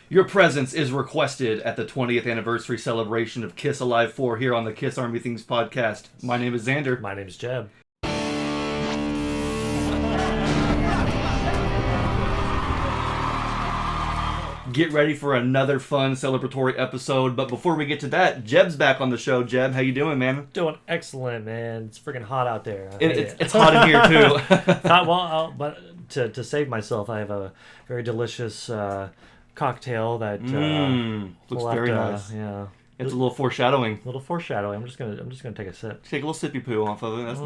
Your presence is requested at the 20th anniversary celebration of Kiss Alive 4 here on the Kiss Army Things podcast. My name is Xander. My name is Jeb. Get ready for another fun celebratory episode, but before we get to that, Jeb's back on the show. Jeb, how you doing, man? Doing excellent, man. It's freaking hot out there. It's hot in here, too. But to save myself, I have a very delicious cocktail that looks very nice. Yeah, it's a little foreshadowing. A little foreshadowing. I'm just gonna take a sip. Take a little sippy poo off of it. That's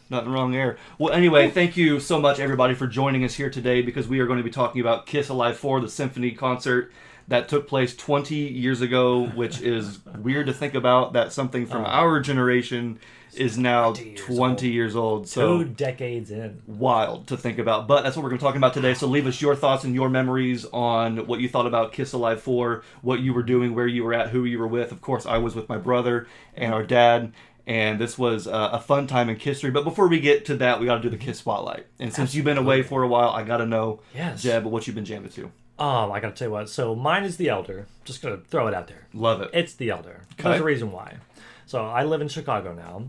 nothing wrong there. Well, anyway, thank you so much, everybody, for joining us here today because we are going to be talking about Kiss Alive 4, the symphony concert that took place 20 years ago, which is weird to think about that something from our generation is now 20 years old. So 2 decades in. Wild to think about. But that's what we're going to be talking about today. So leave us your thoughts and your memories on what you thought about Kiss Alive 4, what you were doing, where you were at, who you were with. Of course, I was with my brother and our dad. And this was a fun time in Kiss history. But before we get to that, we got to do the Kiss Spotlight. And since you've been away for a while, I got to know, Jeb, what you've been jamming to. I got to tell you what. So mine is The Elder. Just going to throw it out there. Love it. It's The Elder. Okay. There's a reason why. So I live in Chicago now.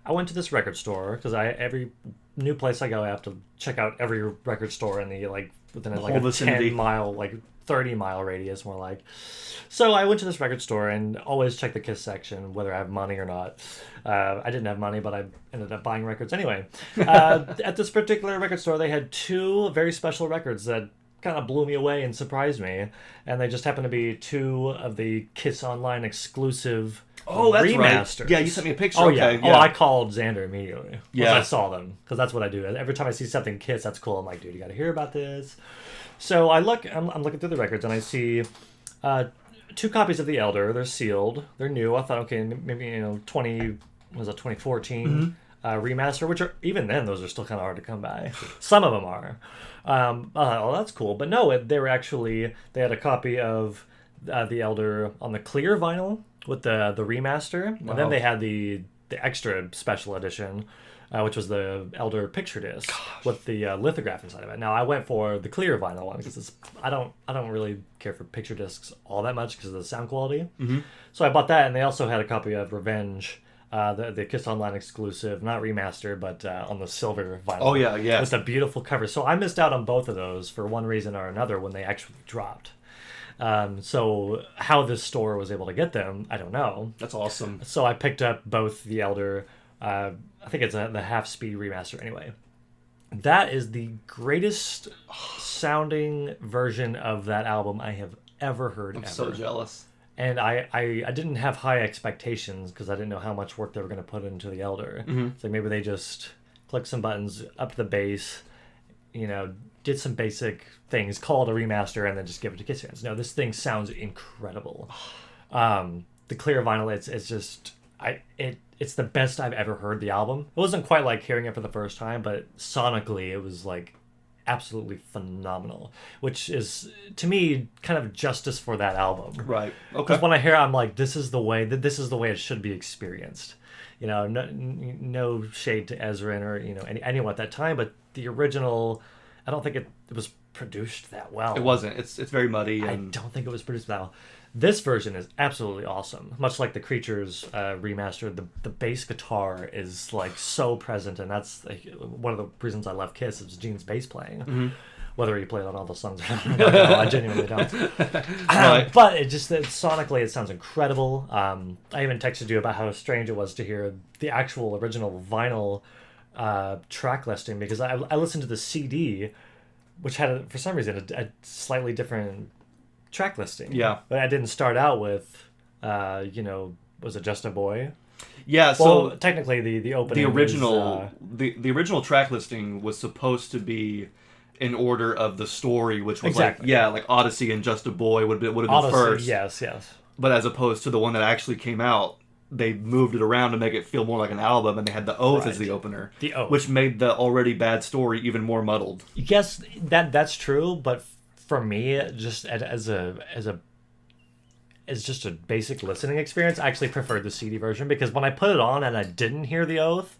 I went to this record store because every new place I go, I have to check out every record store in the within a 10-mile, 30-mile radius, more like. So I went to this record store and always check the Kiss section, whether I have money or not. I didn't have money, but I ended up buying records anyway. At this particular record store, they had 2 very special records that kind of blew me away and surprised me, and they just happened to be 2 of the Kiss Online exclusive remasters. Right. Yeah, you sent me a picture. Oh, okay. Yeah. Oh, I called Xander immediately once I saw them, because that's what I do. Every time I see something Kiss that's cool, I'm like, dude, you got to hear about this. So I'm looking through the records, and I see 2 copies of The Elder. They're sealed. They're new. I thought, okay, maybe 2014 remaster, which are, even then, those are still kind of hard to come by. Some of them are. Oh, that's cool. But no, they had a copy of The Elder on the clear vinyl with the remaster. Wow. And then they had the extra special edition, which was the Elder picture disc with the lithograph inside of it. Now I went for the clear vinyl one because I don't really care for picture discs all that much because of the sound quality. Mm-hmm. So I bought that, and they also had a copy of Revenge, the Kiss Online exclusive, not remastered, but on the silver vinyl. Oh yeah. With a beautiful cover. So I missed out on both of those for one reason or another when they actually dropped. So how this store was able to get them, I don't know. That's awesome. So I picked up both The Elder. I think it's the half-speed remaster anyway. That is the greatest sounding version of that album I have ever heard. I'm so jealous. And I didn't have high expectations because I didn't know how much work they were going to put into The Elder. Mm-hmm. So maybe they just clicked some buttons, upped the bass, did some basic things, call it a remaster, and then just give it to Kiss fans. No, this thing sounds incredible. The clear vinyl, it's just it's the best I've ever heard the album. It wasn't quite like hearing it for the first time, but sonically it was absolutely phenomenal, which is to me kind of justice for that album. Right. Okay. Because when I hear it, I'm like, this is the way it should be experienced. No shade to Ezrin or anyone at that time, but the original, I don't think it was produced that well. It wasn't. It's very muddy. I don't think it was produced that well. This version is absolutely awesome. Much like the Creatures remaster, the bass guitar is so present, and that's one of the reasons I love Kiss is Gene's bass playing. Mm-hmm. Whether he played on all the songs or not, I genuinely don't. Right. But sonically, it sounds incredible. I even texted you about how strange it was to hear the actual original vinyl track listing, because I listened to the CD, which had, for some reason, a slightly different track listing. Yeah. But I didn't start out with, was it Just a Boy? Yeah, so technically the opening the original the original track listing was supposed to be in order of the story, which was exactly. like Odyssey and Just a Boy would have been Odyssey, first. Yes. But as opposed to the one that actually came out, they moved it around to make it feel more like an album, and they had The Oath as the opener. The Oath. Which made the already bad story even more muddled. Yes, that's true, but for me, just as just a basic listening experience, I actually preferred the CD version, because when I put it on and I didn't hear The Oath,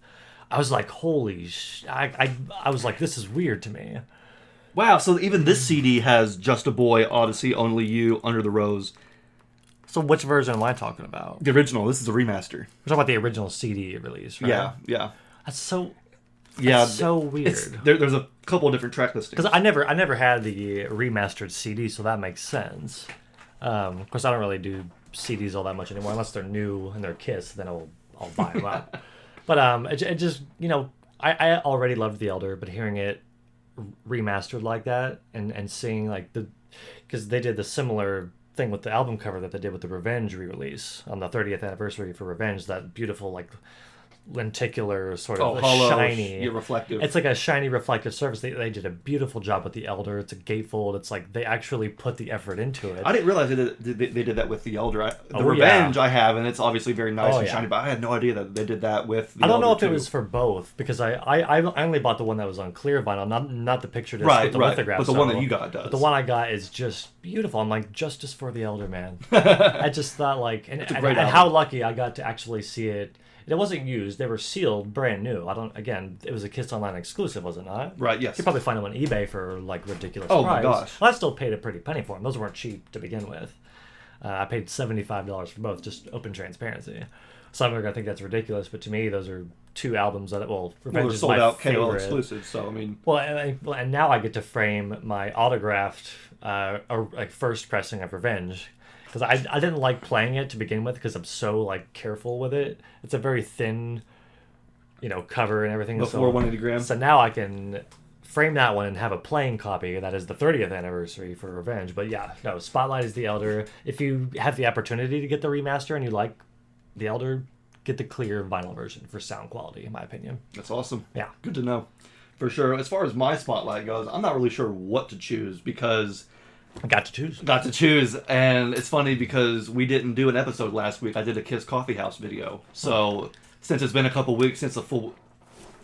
I was like, holy I was like, this is weird to me. Wow, so even this CD has Just a Boy, Odyssey, Only You, Under the Rose. So which version am I talking about? The original. This is a remaster. We're talking about the original CD release, right? Yeah. That's so Yeah, that's so weird. There's a couple of different track listings. Because I never had the remastered CD, so that makes sense. Of course, I don't really do CDs all that much anymore, unless they're new and they're Kiss. Then I'll buy them up. But it just I already loved The Elder, but hearing it remastered like that and seeing like because they did the similar thing with the album cover that they did with the Revenge re-release on the 30th anniversary for Revenge, that beautiful like lenticular sort of hollow, shiny, reflective. it's like a shiny reflective surface. They did a beautiful job with The Elder. It's a gatefold. It's like they actually put the effort into it. I didn't realize they did that with The Elder. Revenge I have, and it's obviously very nice and shiny, but I had no idea that they did that with The I don't know if Elder it was for both, because I only bought the one that was on clear vinyl, not the picture disc with the lithograph. But the one that you got does. But the one I got is just beautiful. I'm like, justice for The Elder, man. I just thought like, and how lucky I got to actually see it. It wasn't used. They were sealed, brand new. It was a Kiss Online exclusive, was it not? Right, yes. You could probably find them on eBay for like ridiculous price. My gosh. Well, I still paid a pretty penny for them. Those weren't cheap to begin with. I paid $75 for both, just open transparency. Some are going to think that's ridiculous, but to me, those are two albums that, Revenge is sold my out favorite. KO exclusives, so I mean... Well, and now I get to frame my autographed first pressing of Revenge, because I didn't like playing it to begin with because I'm so like careful with it. It's a very thin, cover and everything. Before 180 grams. So now I can frame that one and have a playing copy that is the 30th anniversary for Revenge. But yeah, no, Spotlight is The Elder. If you have the opportunity to get the remaster and you like The Elder, get the clear vinyl version for sound quality, in my opinion. That's awesome. Yeah. Good to know. For sure. As far as my Spotlight goes, I'm not really sure what to choose because... I got to choose. And it's funny because we didn't do an episode last week. I did a Kiss Coffee House video. So since it's been a couple weeks since the full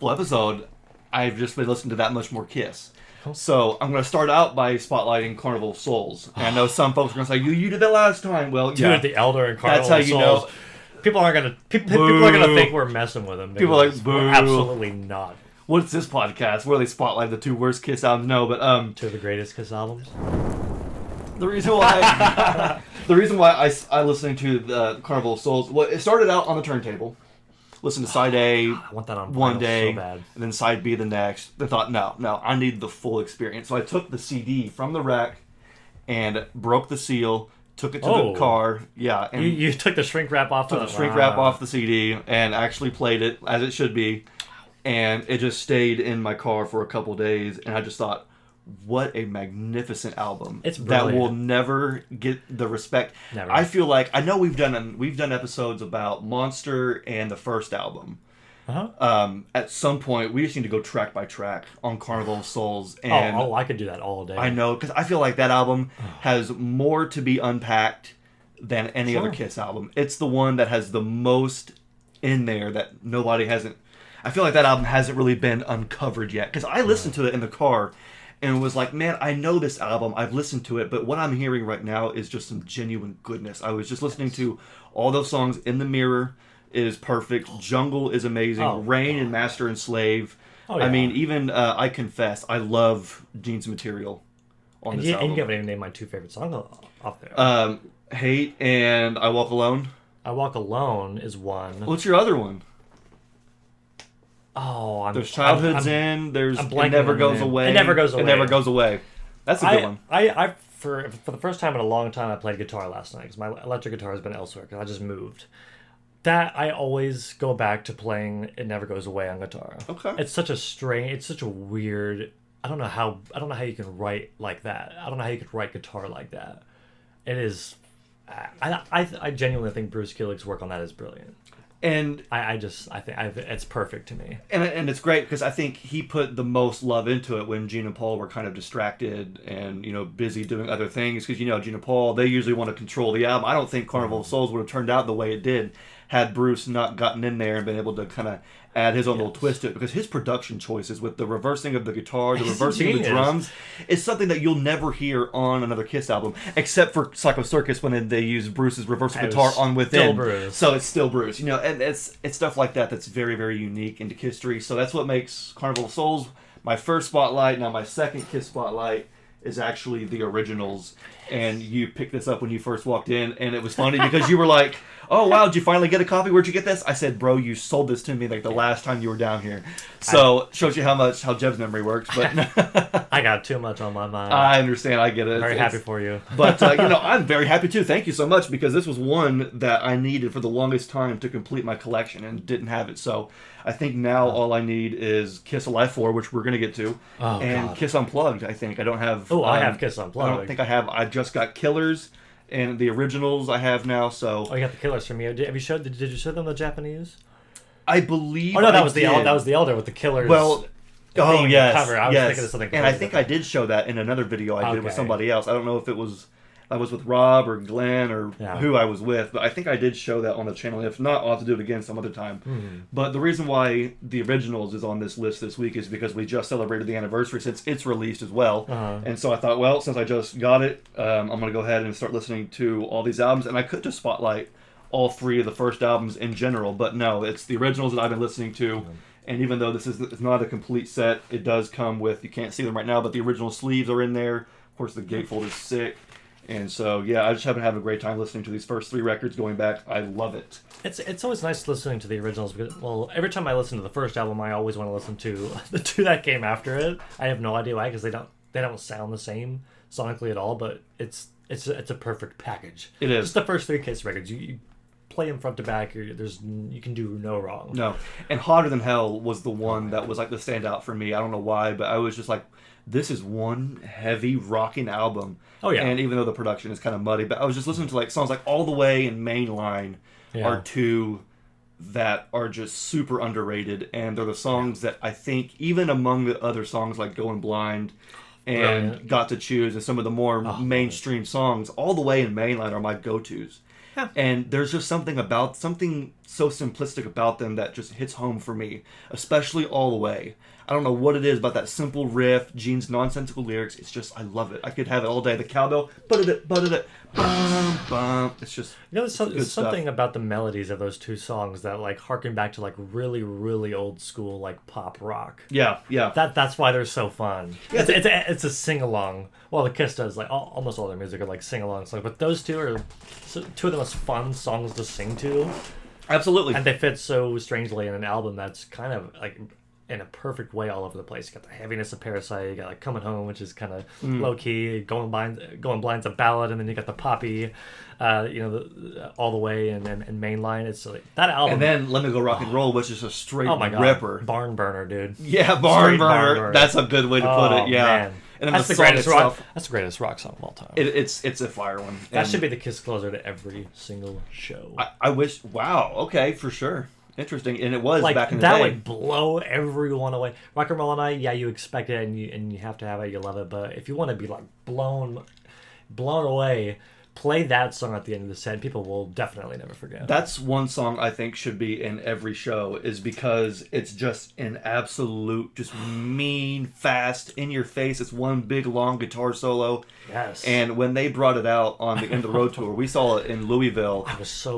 episode, I've just been listening to that much more Kiss. So I'm going to start out by spotlighting Carnival of Souls. And I know some folks are going to say, you did that last time. Well, Dude, The Elder and Carnival That's how of Souls. People are gonna think we're messing with them. People are like, boo. We're absolutely not. What's this podcast where they spotlight the two worst Kiss albums? No, but two of the greatest Kiss albums. The reason why I listening to the Carnival of Souls, well, it started out on the turntable. Listened to side A I want that on one day, so bad. and then side B the next. I thought, no, I need the full experience. So I took the CD from the rack and broke the seal, took it to the car. Yeah, and you took the shrink wrap off. Took the shrink wrap off the CD and actually played it as it should be, and it just stayed in my car for a couple days. And I just thought, what a magnificent album! It's brilliant. That will never get the respect. Never. I feel like I know we've done episodes about Monster and the first album. At some point, we just need to go track by track on Carnival of Souls. And I could do that all day. I know, because I feel like that album has more to be unpacked than any other Kiss album. It's the one that has the most in there that nobody hasn't. I feel like that album hasn't really been uncovered yet, because I listened to it in the car and was like, man, I know this album, I've listened to it, but what I'm hearing right now is just some genuine goodness. I was just listening to all those songs. In the Mirror is perfect. Jungle is amazing. Rain and Master and Slave. I mean, even I Confess, I love Gene's material on this album. And you haven't even named my two favorite songs off there. Hate and I Walk Alone. I Walk Alone is one. What's your other one? There's Childhood's End. There's It Never Goes Away. It Never Goes Away. It Never Goes Away. That's a good one. I for the first time in a long time, I played guitar last night because my electric guitar has been elsewhere because I just moved. That I always go back to playing It Never Goes Away on guitar. Okay. It's such a weird. I don't know how you can write like that. I don't know how you could write guitar like that. It is. I genuinely think Bruce Kulick's work on that is brilliant. And I think it's perfect to me. And it's great because I think he put the most love into it when Gene and Paul were kind of distracted and, busy doing other things. Because, Gene and Paul, they usually want to control the album. I don't think Carnival of Souls would have turned out the way it did had Bruce not gotten in there and been able to kind of add his own little twist to it, because his production choices with the reversing of the guitar, the reversing of the drums, is something that you'll never hear on another Kiss album, except for Psycho Circus when they use Bruce's reversal guitar on Within. Still Bruce. So it's still Bruce, and it's stuff like that that's very, very unique into Kiss history. So that's what makes Carnival of Souls my first spotlight. Now my second Kiss spotlight is actually the originals. And you picked this up when you first walked in, and it was funny because you were like, "Oh wow, did you finally get a copy? Where'd you get this?" I said, "Bro, you sold this to me like the last time you were down here." So shows you how Jeb's memory works. But I got too much on my mind. I understand. I get it. Very happy for you. But I'm very happy too. Thank you so much, because this was one that I needed for the longest time to complete my collection and didn't have it. So I think now all I need is Kiss Alive 4, which we're gonna get to, and God. Kiss Unplugged. I think I don't have. Oh, I have Kiss Unplugged. I don't think I have. I just got Killers. And the originals I have now, so... Oh, you got the Killers from you. Did you show them the Japanese? I believe. Oh no, that was the Elder with the Killers. Well, yes, cover. I was thinking of something. And I think I did show that in another video I did with somebody else. I don't know if it was I was with Rob or Glenn or who I was with, but I think I did show that on the channel. If not, I'll have to do it again some other time. Mm-hmm. But the reason why the originals is on this list this week is because we just celebrated the anniversary since it's released as well. And so I thought, well, since I just got it, I'm going to go ahead and start listening to all these albums. And I could just spotlight all three of the first albums in general, but no, it's the originals that I've been listening to. Mm-hmm. And even though this is not a complete set, it does come with, you can't see them right now, but the original sleeves are in there. Of course, the gatefold is sick. And so, yeah, I just have been having a great time listening to these first three records going back. I love it. It's always nice listening to the originals because, well, every time I listen to the first album, I always want to listen to the two that came after it. I have no idea why, because they don't sound the same sonically at all, but it's a perfect package. It is. Just the first three Kiss records. You play them front to back, you can do no wrong. No. And Hotter Than Hell was the one that was like the standout for me. I don't know why, but I was just like, this is one heavy rocking album. Oh yeah. And even though the production is kind of muddy, but I was just listening to like songs like All the Way and Mainline are two that are just super underrated, and they're the songs that I think even among the other songs like Going Blind and Got to Choose and some of the more mainstream songs, All the Way and Mainline are my go-tos. Yeah. And there's just something so simplistic about them that just hits home for me, especially All the Way. I don't know what it is about that simple riff, Gene's nonsensical lyrics. It's just, I love it. I could have it all day. The cowbell, bum, bum. It's just, there's something about the melodies of those two songs that like harken back to like really, really old school like pop rock. Yeah, yeah. That's why they're so fun. Yeah, it's a sing along. Well, the Kiss does like almost all their music are like sing along songs, but those two are two of the most fun songs to sing to. Absolutely. And they fit so strangely in an album that's kind of like in a perfect way all over the place. You got the heaviness of Parasite, you got like Coming Home, which is kind of low key. Going Blind's a ballad, and then you got the poppy, All the Way and Mainline. It's like that album. And then Let Me Go Rock and Roll, which is a straight ripper, barn burner, dude. Yeah, barn burner. That's a good way to put it. Yeah. Man. And then that's the greatest rock. That's the greatest rock song of all time. It's a fire one. That should be the Kiss closer to every single show. I wish. Wow. Okay, for sure. Interesting, and it was like, back in the day. That would blow everyone away. Rock and Roll All Night, yeah, you expect it and you have to have it, you love it. But if you want to be like blown away, play that song at the end of the set. People will definitely never forget. That's one song I think should be in every show, is because it's just an absolute, just mean, fast, in your face. It's one big long guitar solo. Yes. And when they brought it out on the End of the Road tour, we saw it in Louisville.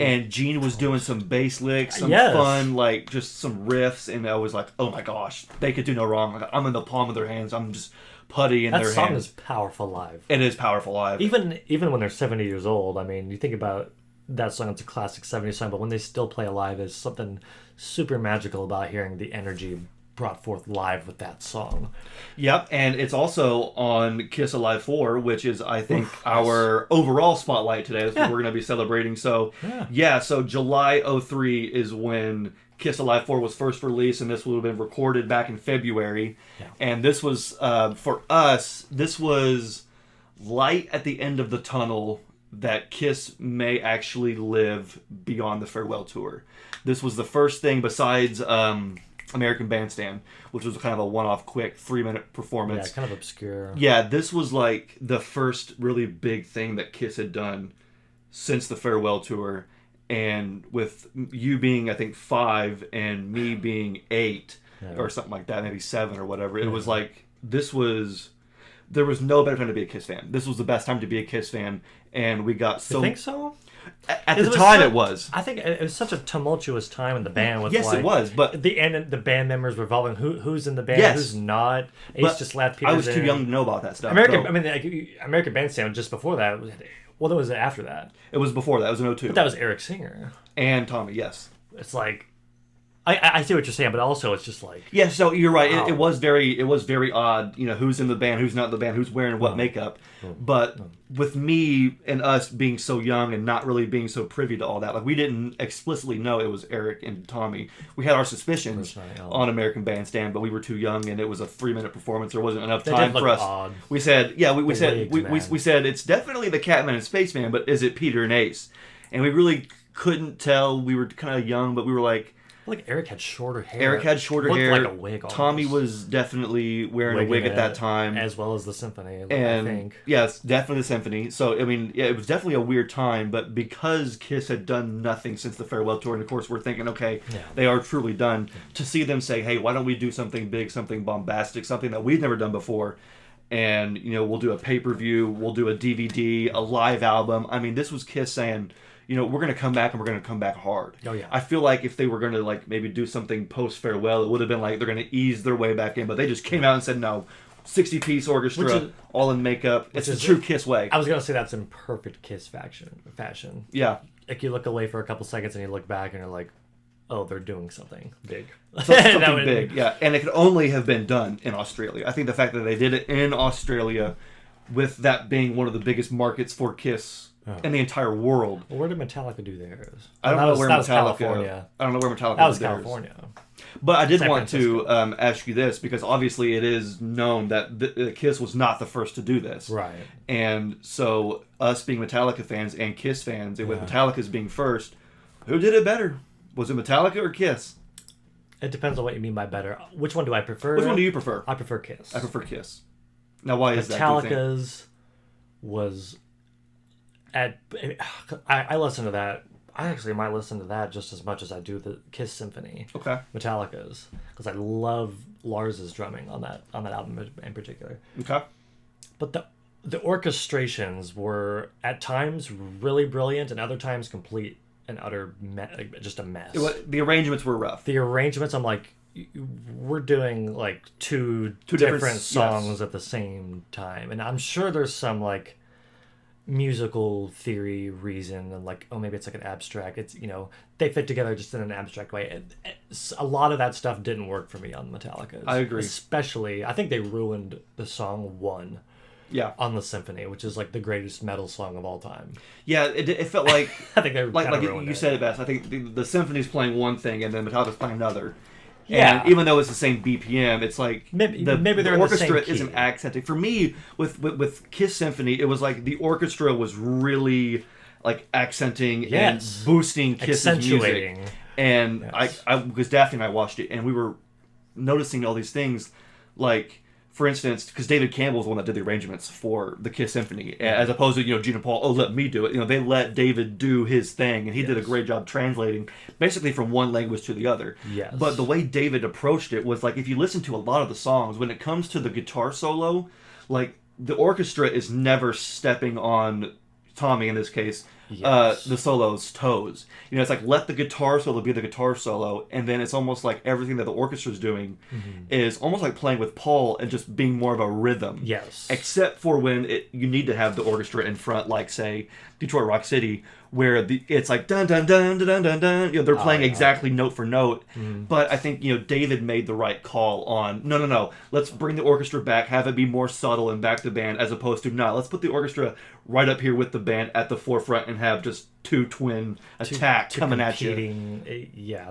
And Gene was doing some bass licks, some fun, like just some riffs, and I was like, oh my gosh, they could do no wrong. Like, I'm in the palm of their hands. I'm just putty in their hands. That song is powerful live. It is powerful live. Even when they're 70 years old, I mean, you think about that song, it's a classic 70s song, but when they still play it live, there's something super magical about hearing the energy brought forth live with that song. Yep, and it's also on Kiss Alive 4, which is, I think, our overall spotlight today. That's what we're going to be celebrating. So, so July 03 is when Kiss Alive 4 was first released, and this would have been recorded back in February. Yeah. And this was, for us, this was light at the end of the tunnel that Kiss may actually live beyond the farewell tour. This was the first thing besides American Bandstand, which was kind of a one-off quick 3-minute performance. Yeah, kind of obscure. Yeah, this was like the first really big thing that Kiss had done since the farewell tour. And with you being, I think, 5 and me being 8 or something like that, maybe 7 or whatever, it was like, there was no better time to be a Kiss fan. This was the best time to be a Kiss fan. and we got so. You think so? At the time, it was. I think it was such a tumultuous time in the band. With Yes, it was, but the band members revolving who's in the band, yes, who's not. Ace just left Peters I was too young to know about that stuff. American Bandstand just before that. Well, that was after that. It was before that. It was in 2002. But that was Eric Singer and Tommy. Yes, it's like. I see what you're saying, but also it's just like yeah. So you're right. It was very odd. You know, who's in the band, who's not in the band, who's wearing what makeup. But with me and us being so young and not really being so privy to all that, like we didn't explicitly know it was Eric and Tommy. We had our suspicions on American Bandstand, but we were too young, and it was a 3-minute performance. There wasn't enough time for us. Odd. We said, we said it's definitely the Catman and Spaceman, but is it Peter and Ace? And we really couldn't tell. We were kind of young, but we were like. Like Eric had shorter hair. Eric had shorter hair. Like a wig. Almost. Tommy was definitely wearing a wig at that time, as well as the symphony. And I think. Yes, definitely the symphony. So I mean, yeah, it was definitely a weird time. But because Kiss had done nothing since the farewell tour, and of course we're thinking, okay, they are truly done. To see them say, hey, why don't we do something big, something bombastic, something that we've never done before, and we'll do a pay-per-view, we'll do a DVD, a live album. I mean, this was Kiss saying. We're going to come back and we're going to come back hard. Oh, yeah. I feel like if they were going to like maybe do something post-farewell, it would have been like they're going to ease their way back in. But they just came out and said, no, 60-piece orchestra, all in makeup. It's the true Kiss way. I was going to say that's in perfect Kiss fashion. Yeah. Like you look away for a couple seconds and you look back and you're like, oh, they're doing something big. Something big, yeah. And it could only have been done in Australia. I think the fact that they did it in Australia, with that being one of the biggest markets for Kiss in the entire world. Well, where did Metallica do theirs? I don't know where Metallica. California. I don't know where Metallica. That was California. But I did want to ask you this, because obviously it is known that Kiss was not the first to do this. Right. And so us being Metallica fans and Kiss fans, and with Metallica's being first, who did it better? Was it Metallica or Kiss? It depends on what you mean by better. Which one do I prefer? Which one do you prefer? I prefer Kiss. I prefer Kiss. Now, why is that? Metallica's was I listen to that. I actually might listen to that just as much as I do the Kiss Symphony. Okay. Metallica's, because I love Lars's drumming on that album in particular. Okay. But the orchestrations were at times really brilliant, and other times complete and utter just a mess. The arrangements were rough. The arrangements, I'm like, we're doing like two different songs at the same time, and I'm sure there's some like musical theory reason, and like, oh, maybe it's like an abstract, it's they fit together just in an abstract way. A lot of that stuff didn't work for me on Metallica. I agree. Especially, I think they ruined the song One on the Symphony, which is like the greatest metal song of all time. Yeah, it felt like I think they like you said it best. I think the Symphony's playing one thing and then Metallica's playing another. Yeah. And even though it's the same BPM, it's like maybe they're the orchestra in the same isn't accenting. For me, with Kiss Symphony, it was like the orchestra was really like accenting and boosting Kiss's music. And I because Daphne and I watched it, and we were noticing all these things, like, for instance, because David Campbell was the one that did the arrangements for the Kiss Symphony, as opposed to Gene and Paul. Oh, let me do it. They let David do his thing, and he did a great job translating, basically from one language to the other. Yes. But the way David approached it was like, if you listen to a lot of the songs, when it comes to the guitar solo, like the orchestra is never stepping on Tommy in this case. The solo's toes. It's like, let the guitar solo be the guitar solo, and then it's almost like everything that the orchestra's doing is almost like playing with Paul and just being more of a rhythm. Yes. Except for when you need to have the orchestra in front, like, say, Detroit Rock City, where it's like dun dun dun dun dun dun. They're playing exactly note for note. But I think David made the right call on no. Let's bring the orchestra back, have it be more subtle and back the band, as opposed to let's put the orchestra right up here with the band at the forefront and have just two twin attack coming at you.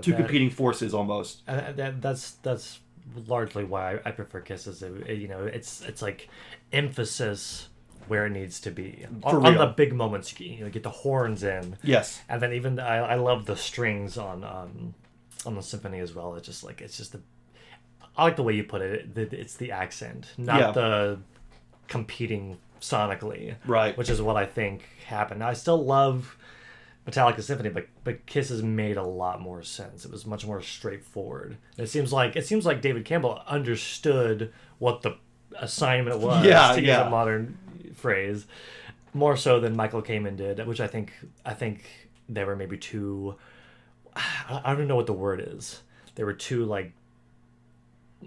Two competing forces almost. That's largely why I prefer Kiss. It's like emphasis where it needs to be on the big moments. Get the horns in. Yes, and then even I love the strings on the symphony as well. I like the way you put it. It's the accent, not the competing sonically. Right. Which is what I think happened. I still love Metallica Symphony, but Kiss has made a lot more sense. It was much more straightforward. It seems like David Campbell understood what the assignment was, to use a modern phrase, more so than Michael Kamen did, which I think they were maybe too. I don't even know what the word is. They were too like.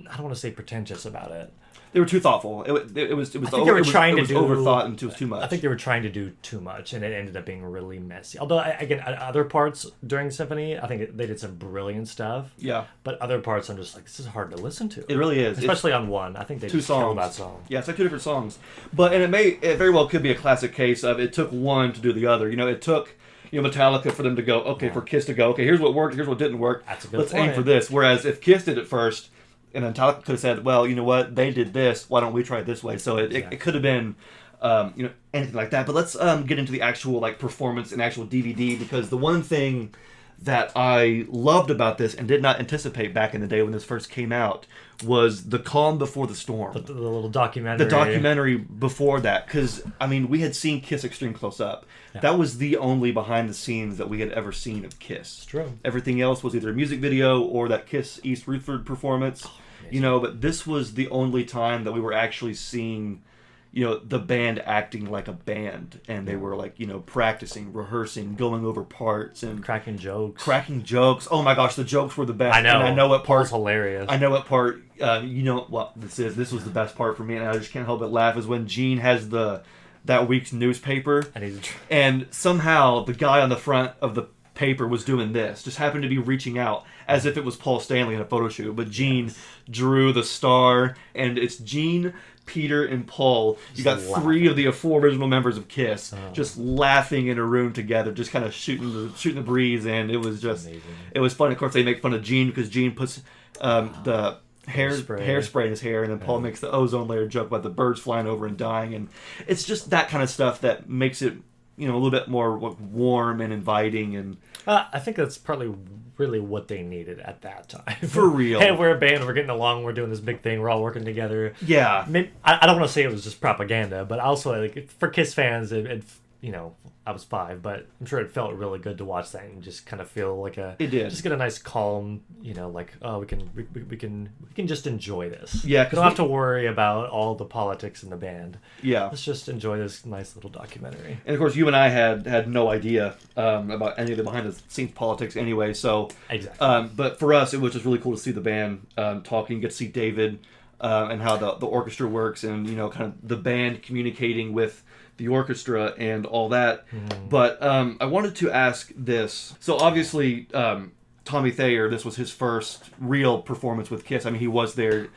I don't want to say pretentious about it. They were too thoughtful. It was. I think they were trying to do overthought and it was too much. I think they were trying to do too much, and it ended up being really messy. Although, again, other parts during the symphony, I think they did some brilliant stuff. Yeah. But other parts, I'm just like, this is hard to listen to. It really is, especially on one. I think they two just killed songs. that song. Yeah, it's like two different songs. But and it very well could be a classic case of it took one to do the other. It took. Metallica for them to go, okay, for Kiss to go, okay, here's what worked, here's what didn't work. That's a good Let's point. aim for this. Whereas if Kiss did it first, and then Metallica could have said, well, you know what, they did this, why don't we try it this way? So it could have been, anything like that. But let's get into the actual like performance and actual DVD, because the one thing that I loved about this and did not anticipate back in the day when this first came out was the calm before the storm. The little documentary. The documentary before that, because, we had seen Kiss Extreme close up. Yeah. That was the only behind the scenes that we had ever seen of Kiss. It's true. Everything else was either a music video or that Kiss East Rutherford performance. But this was the only time that we were actually seeing, the band acting like a band. And they were like, practicing, rehearsing, going over parts and cracking jokes. Oh my gosh, the jokes were the best. I know. And I know what part. It was hilarious. I know what part, what this is. This was the best part for me, and I just can't help but laugh, is when Gene has that week's newspaper. And somehow the guy on the front of the paper was doing this, just happened to be reaching out as if it was Paul Stanley in a photo shoot. But Gene drew the star, and it's Gene, Peter, and Paul. You got three of the four original members of Kiss just laughing in a room together, just kind of shooting the breeze, and it was just amazing. It was fun. Of course, they make fun of Gene because Gene puts the hairspray in his hair, and then Paul makes the ozone layer joke about the birds flying over and dying, and it's just that kind of stuff that makes it a little bit more warm and inviting. And I think that's partly really what they needed at that time. For real. Hey, we're a band, we're getting along, we're doing this big thing, we're all working together. Yeah. I don't want to say it was just propaganda, but also like for Kiss fans, it I was 5, but I'm sure it felt really good to watch that and just kind of feel like it did. Just get a nice calm, like, oh, we can just enjoy this. Yeah, we don't have to worry about all the politics in the band. Yeah, let's just enjoy this nice little documentary. And of course, you and I had no idea about any of the behind the scenes politics anyway. So exactly. But for us, it was just really cool to see the band talking, get to see David and how the orchestra works, and kind of the band communicating with the orchestra and all that. But I wanted to ask this. So obviously, Tommy Thayer, this was his first real performance with Kiss. He was there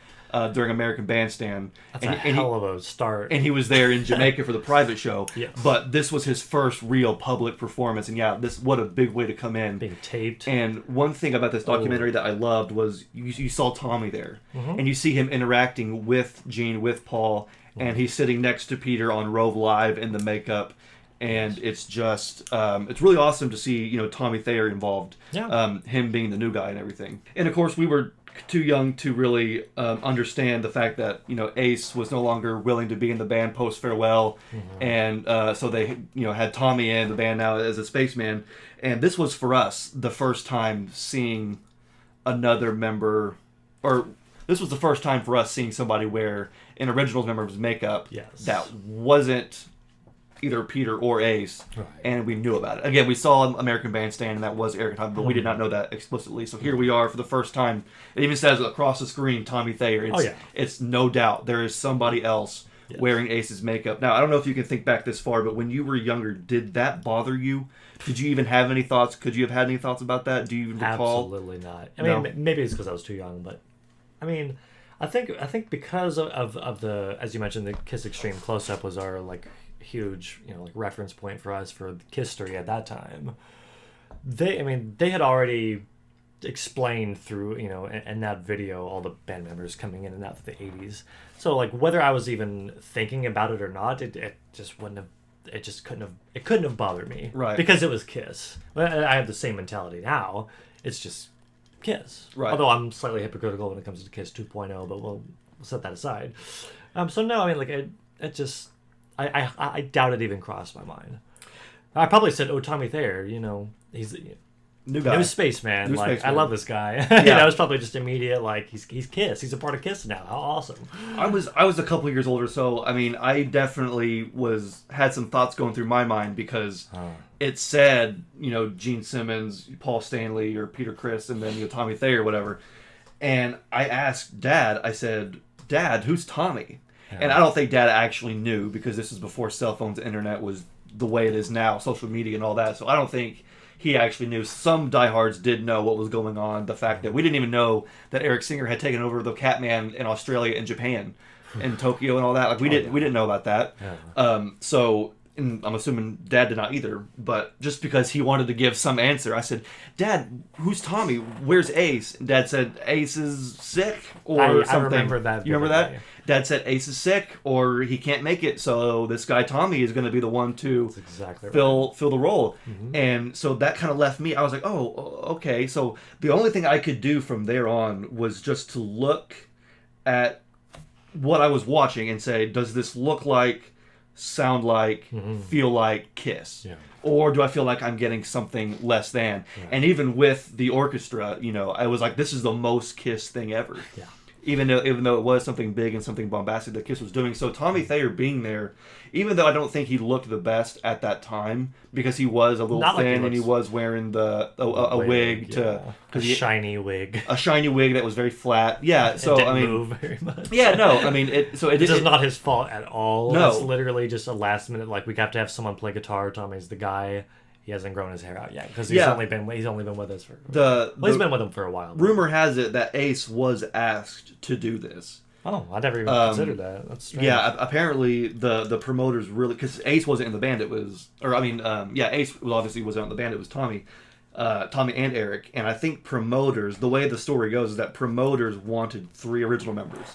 during American Bandstand. That's a hell of a start. And he was there in Jamaica for the private show. Yes. But this was his first real public performance. And what a big way to come in. Being taped. And one thing about this documentary that I loved was you saw Tommy there. And you see him interacting with Gene, with Paul, and he's sitting next to Peter on Rove Live in the makeup, and it's just it's really awesome to see Tommy Thayer involved, him being the new guy and everything. And of course we were too young to really understand the fact that Ace was no longer willing to be in the band post farewell, and so they had Tommy in the band now as a spaceman, and this was for us the first time seeing another member, or this was the first time for us seeing somebody wear an originals member's makeup that wasn't either Peter or Ace, and we knew about it. Again, we saw American Bandstand, and that was Eric and Tommy, but we did not know that explicitly. So here we are for the first time. It even says across the screen, Tommy Thayer. It's no doubt there is somebody else wearing Ace's makeup. Now, I don't know if you can think back this far, but when you were younger, did that bother you? Did you even have any thoughts? Could you have had any thoughts about that? Do you even recall? Absolutely not. Maybe it's because I was too young, but I think because of the, as you mentioned, the Kiss Extreme close-up was our huge reference point for us for Kiss history at that time. They had already explained through in that video all the band members coming in and out of the 80s. So whether I was even thinking about it or not, it just wouldn't have. It just couldn't have bothered me, right? Because it was Kiss. I have the same mentality now. It's just Kiss. Right. Although I'm slightly hypocritical when it comes to Kiss 2.0, but we'll set that aside. So no, it just I doubt it even crossed my mind. I probably said, "Oh, Tommy Thayer, he's New guy. New spaceman. New Like, spaceman. I love this guy. Yeah. That was probably just immediate. Like, he's Kiss. He's a part of Kiss now. How awesome. I was a couple years older, so I mean, I definitely had some thoughts going through my mind because it said, Gene Simmons, Paul Stanley, or Peter Criss, and then Tommy Thayer, or whatever. And I asked Dad. I said, "Dad, who's Tommy?" Yeah. And I don't think Dad actually knew because this was before cell phones, internet was the way it is now, social media and all that. So I don't think he actually knew. Some diehards did know what was going on. The fact that we didn't even know that Eric Singer had taken over the Catman in Australia and Japan, and Tokyo and all that. Like we didn't know about that. Yeah. And I'm assuming Dad did not either. But just because he wanted to give some answer, I said, "Dad, who's Tommy? Where's Ace?" And Dad said, "Ace is sick or something." I remember that. You remember that? Dad said Ace is sick or he can't make it, so this guy Tommy is going to be the one to fill the role. Mm-hmm. And so that kind of left me. I was like, oh, okay. So the only thing I could do from there on was just to look at what I was watching and say, does this look like, sound like, feel like Kiss? Yeah. Or do I feel like I'm getting something less than? Yeah. And even with the orchestra, I was like, this is the most Kiss thing ever. Yeah. Even though it was something big and something bombastic that Kiss was doing. So Tommy Thayer being there, even though I don't think he looked the best at that time, because he was a little thin and he was wearing a wig a shiny wig. A shiny wig that was very flat. Yeah, so it didn't move very much. Yeah, no, I mean it is not his fault at all. No. It's literally just a last minute, like, we have to have someone play guitar. Tommy's the guy. He hasn't grown his hair out yet because he's only been with us for he's been with him for a while. Rumor has it that Ace was asked to do this. Oh, I never even considered that. That's strange. Yeah, apparently the promoters really, because Ace wasn't in the band. It was, Ace obviously wasn't in the band. It was Tommy and Eric. And I think promoters, the way the story goes is that promoters wanted 3 original members,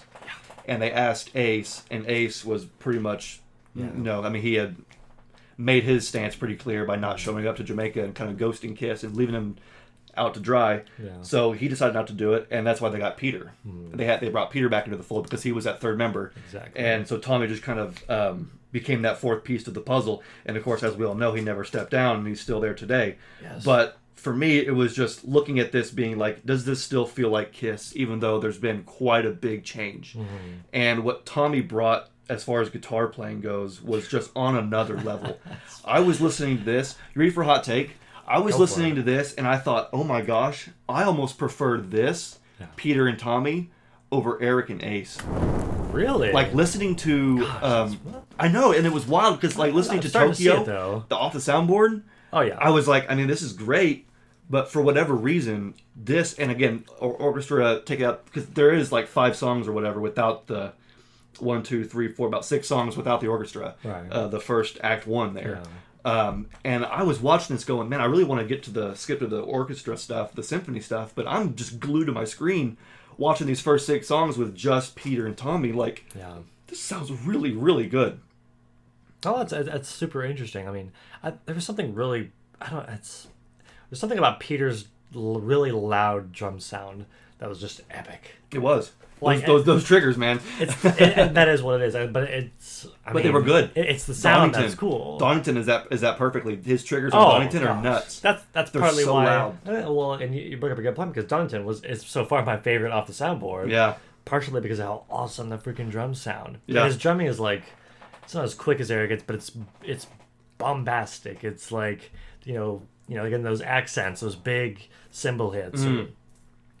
and they asked Ace, and Ace was pretty much no. I mean, he had made his stance pretty clear by not showing up to Jamaica and kind of ghosting Kiss and leaving him out to dry. Yeah. So he decided not to do it, and that's why they got Peter. They brought Peter back into the fold because he was that third member. Exactly. And so Tommy just kind of became that fourth piece to the puzzle. And of course, as we all know, he never stepped down, and he's still there today. Yes. But for me, it was just looking at this being like, does this still feel like Kiss, even though there's been quite a big change? And what Tommy brought as far as guitar playing goes, was just on another level. I was listening to this. You ready for a hot take? I was listening to this, and I thought, oh my gosh, I almost preferred this, Peter and Tommy, over Eric and Ace. Really? Like, listening to... I know, and it was wild, because like listening to Tokyo, off the soundboard, I was like, I mean, this is great, but for whatever reason, this, and again, orchestra, take it out, because there is like 5 songs or whatever without the... 1, 2, 3, 4, about 6 songs without the orchestra. Right. The first act 1 there. Yeah. And I was watching this going, man, I really want to skip to the orchestra stuff, the symphony stuff, but I'm just glued to my screen watching these first 6 songs with just Peter and Tommy. Like, this sounds really, really good. Oh, that's super interesting. I mean, there was something really, there's something about Peter's really loud drum sound that was just epic. It was. Like, those triggers, man. That is what it is. But it's. But they were good. It's the sound that's cool. Donington is that perfectly. His triggers on Donington are nuts. That's They're partly so why. Loud. Well, and you bring up a good point because Donington is so far my favorite off the soundboard. Yeah. Partially because of how awesome the freaking drums sound. Yeah. His drumming is like, it's not as quick as Eric gets, but it's bombastic. It's like again those accents, those big cymbal hits.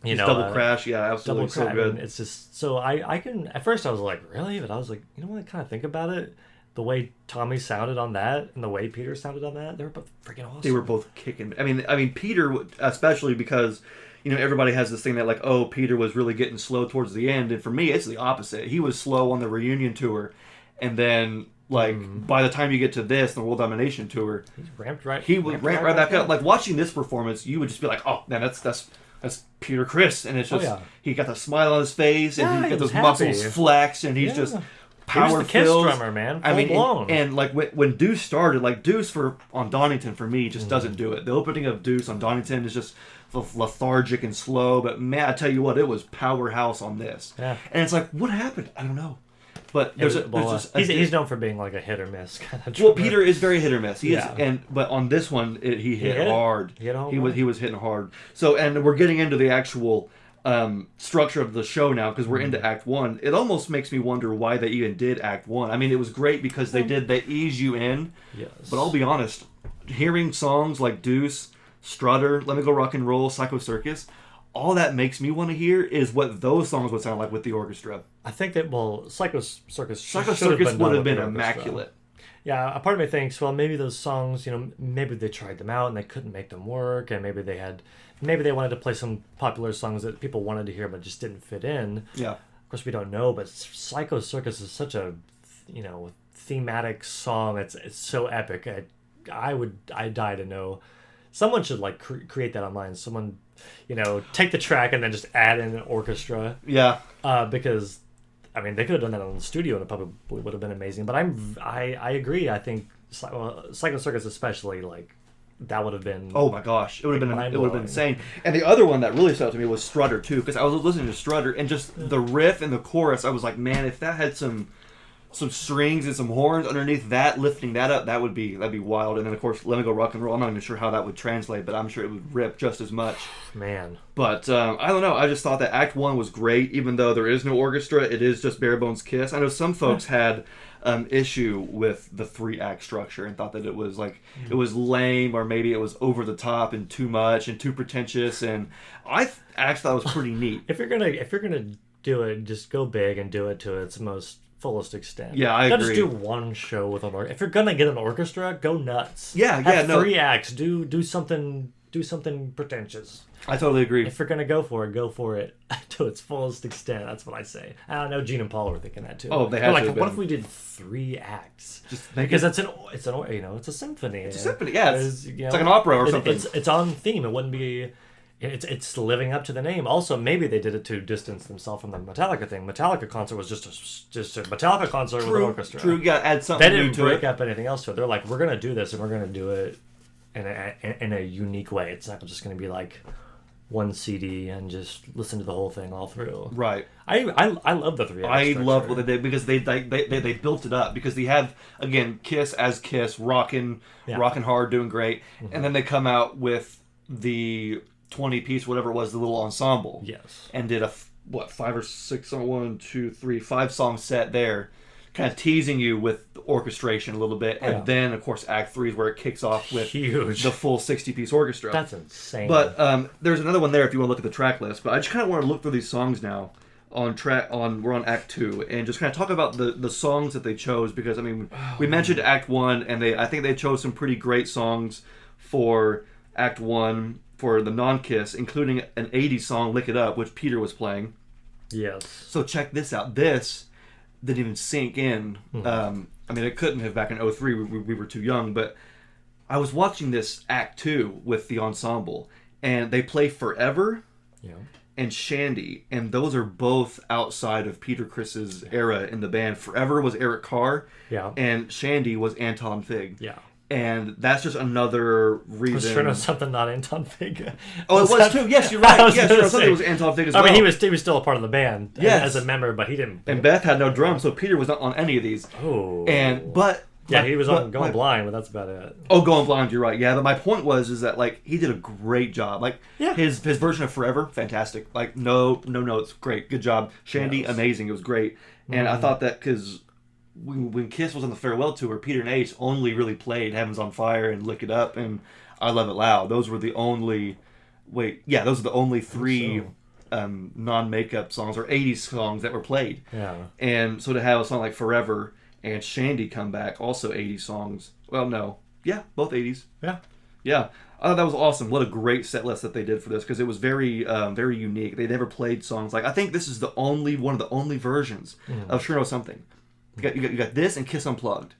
Double crash, absolutely, double crash. So good. I mean, it's just so I can. At first, I was like, really, but I was like, you know what? I kind of think about it. The way Tommy sounded on that and the way Peter sounded on that, they were both freaking awesome. They were both kicking. I mean, Peter, especially because everybody has this thing that like, oh, Peter was really getting slow towards the end, and for me, it's the opposite. He was slow on the reunion tour, and then. Like, by the time you get to this, the World Domination Tour, he's ramped right. He would ramp right back up. Like, watching this performance, you would just be like, oh, man, that's Peter Criss. And it's just, he got the smile on his face, and he's got those muscles flex, and he's just power-filled. He was the Kiss drummer, man. Full blown. And like, when Deuce started, like, Deuce on Donington, for me, just doesn't do it. The opening of Deuce on Donington is just lethargic and slow, but man, I tell you what, it was powerhouse on this. Yeah. And it's like, what happened? I don't know. But there's just he's known for being like a hit or miss kind of well, drummer. Peter is very hit or miss. He Yeah. is, but on this one, he hit hard. He hit home He run. was hitting hard. So, and we're getting into the actual structure of the show now because we're into Act 1. It almost makes me wonder why they even did Act 1. I mean, it was great because they ease you in. Yes. But I'll be honest, hearing songs like Deuce, Strutter, Let Me Go Rock and Roll, Psycho Circus, all that makes me want to hear is what those songs would sound like with the orchestra. I think that, Psycho Circus Psycho should have Circus been would done have with been the orchestra. immaculate. Yeah, a part of me thinks, well, maybe those songs, maybe they tried them out and they couldn't make them work, and maybe they wanted to play some popular songs that people wanted to hear but just didn't fit in. Yeah. Of course, we don't know, but Psycho Circus is such a, thematic song. It's so epic. I'd die to know. Someone should like create that online. Someone, take the track and then just add in an orchestra. Yeah. Because, I mean, they could have done that in the studio and it probably would have been amazing. But I agree. I think Psycho Circus especially, like, that would have been. Oh my gosh, it would have been mind-blowing. insane. And the other one that really stood out to me was Strutter too, because I was listening to Strutter and just the riff and the chorus. I was like, man, if that had some strings and some horns underneath that, lifting that up, that'd be wild. And then of course, Let Me Go Rock and Roll. I'm not even sure how that would translate, but I'm sure it would rip just as much. Man. But I don't know. I just thought that Act 1 was great, even though there is no orchestra. It is just bare bones Kiss. I know some folks had issue with the 3-act structure and thought that it was like it was lame, or maybe it was over the top and too much and too pretentious. And I actually thought it was pretty neat. If you're gonna do it, just go big and do it to its most fullest extent. Yeah, I Don't agree. just do one show with an orchestra. If you're gonna get an orchestra, go nuts. Yeah, Have no. 3 acts. Do something pretentious. I totally agree. If you're gonna go for it to its fullest extent. That's what I say. I don't know. Gene and Paul were thinking that too. Oh, they They're had like, to have what been. if we did 3 acts? Just make Because it- it's a symphony. It's a symphony, yeah. It's It's like an opera or something. It's on theme. It wouldn't be. It's living up to the name. Also, maybe they did it to distance themselves from the Metallica thing. Metallica concert was just a Metallica concert with an orchestra. True, you gotta add something They new didn't to break it. up anything else to it. They're like, we're gonna do this and we're gonna do it in a unique way. It's not just gonna be like one CD and just listen to the whole thing all through. Right. I love the 3 acts. I love what they did because they built it up, because they have, again, Kiss as Kiss, rocking hard, doing great, and then they come out with the 20-piece, whatever it was, the little ensemble. Yes. And did 5 or 6 on 1, 2, 3, 5 song set there, kind of teasing you with the orchestration a little bit, and then of course Act 3 is where it kicks off with Huge. the full 60-piece orchestra. That's insane. But there's another one there if you want to look at the track list. But I just kind of want to look through these songs now. We're on Act 2 and just kind of talk about the songs that they chose, because I mean we mentioned Act 1 and I think they chose some pretty great songs for Act 1 for the non-Kiss, including an 80s song, Lick It Up, which Peter was playing. yes. So check this out. This didn't even sink in. I mean, it couldn't have back in 03. We were too young. But I was watching this Act 2 with the ensemble, and they play Forever Yeah. and Shandy, and those are both outside of Peter Criss's era in the band. Forever was Eric Carr, Yeah. and Shandy was Anton Fig. Yeah. And that's just another Was reason. sure something not Anton Fig. Oh, it was too. Yes, you're right. Yes, sure, something was Anton Fig as well. I mean, he was still a part of the band Yes. as a member, but he didn't. And Beth had no drums, so Peter was not on any of these. Oh. But he was on Going Blind, but that's about it. Oh, Going Blind, you're right. Yeah, but my point is that like he did a great job. Like Yeah. his version of Forever, fantastic. Like no notes, great, good job. Shandy, Yes. amazing. It was great. And I thought that because when Kiss was on the farewell tour, Peter and Ace only really played Heaven's on Fire and Lick It Up and I Love It Loud. Those were the only those are the only 3 non-makeup songs or 80s songs that were played. Yeah. And so to have a song like Forever and Shandy come back, also 80s songs. Well, no. Yeah, both 80s. Yeah. Yeah. I thought that was awesome. What a great set list that they did for this, because it was very very unique. They never played songs like, I think this is one of the only versions of Sure Know Something. You got this and Kiss Unplugged.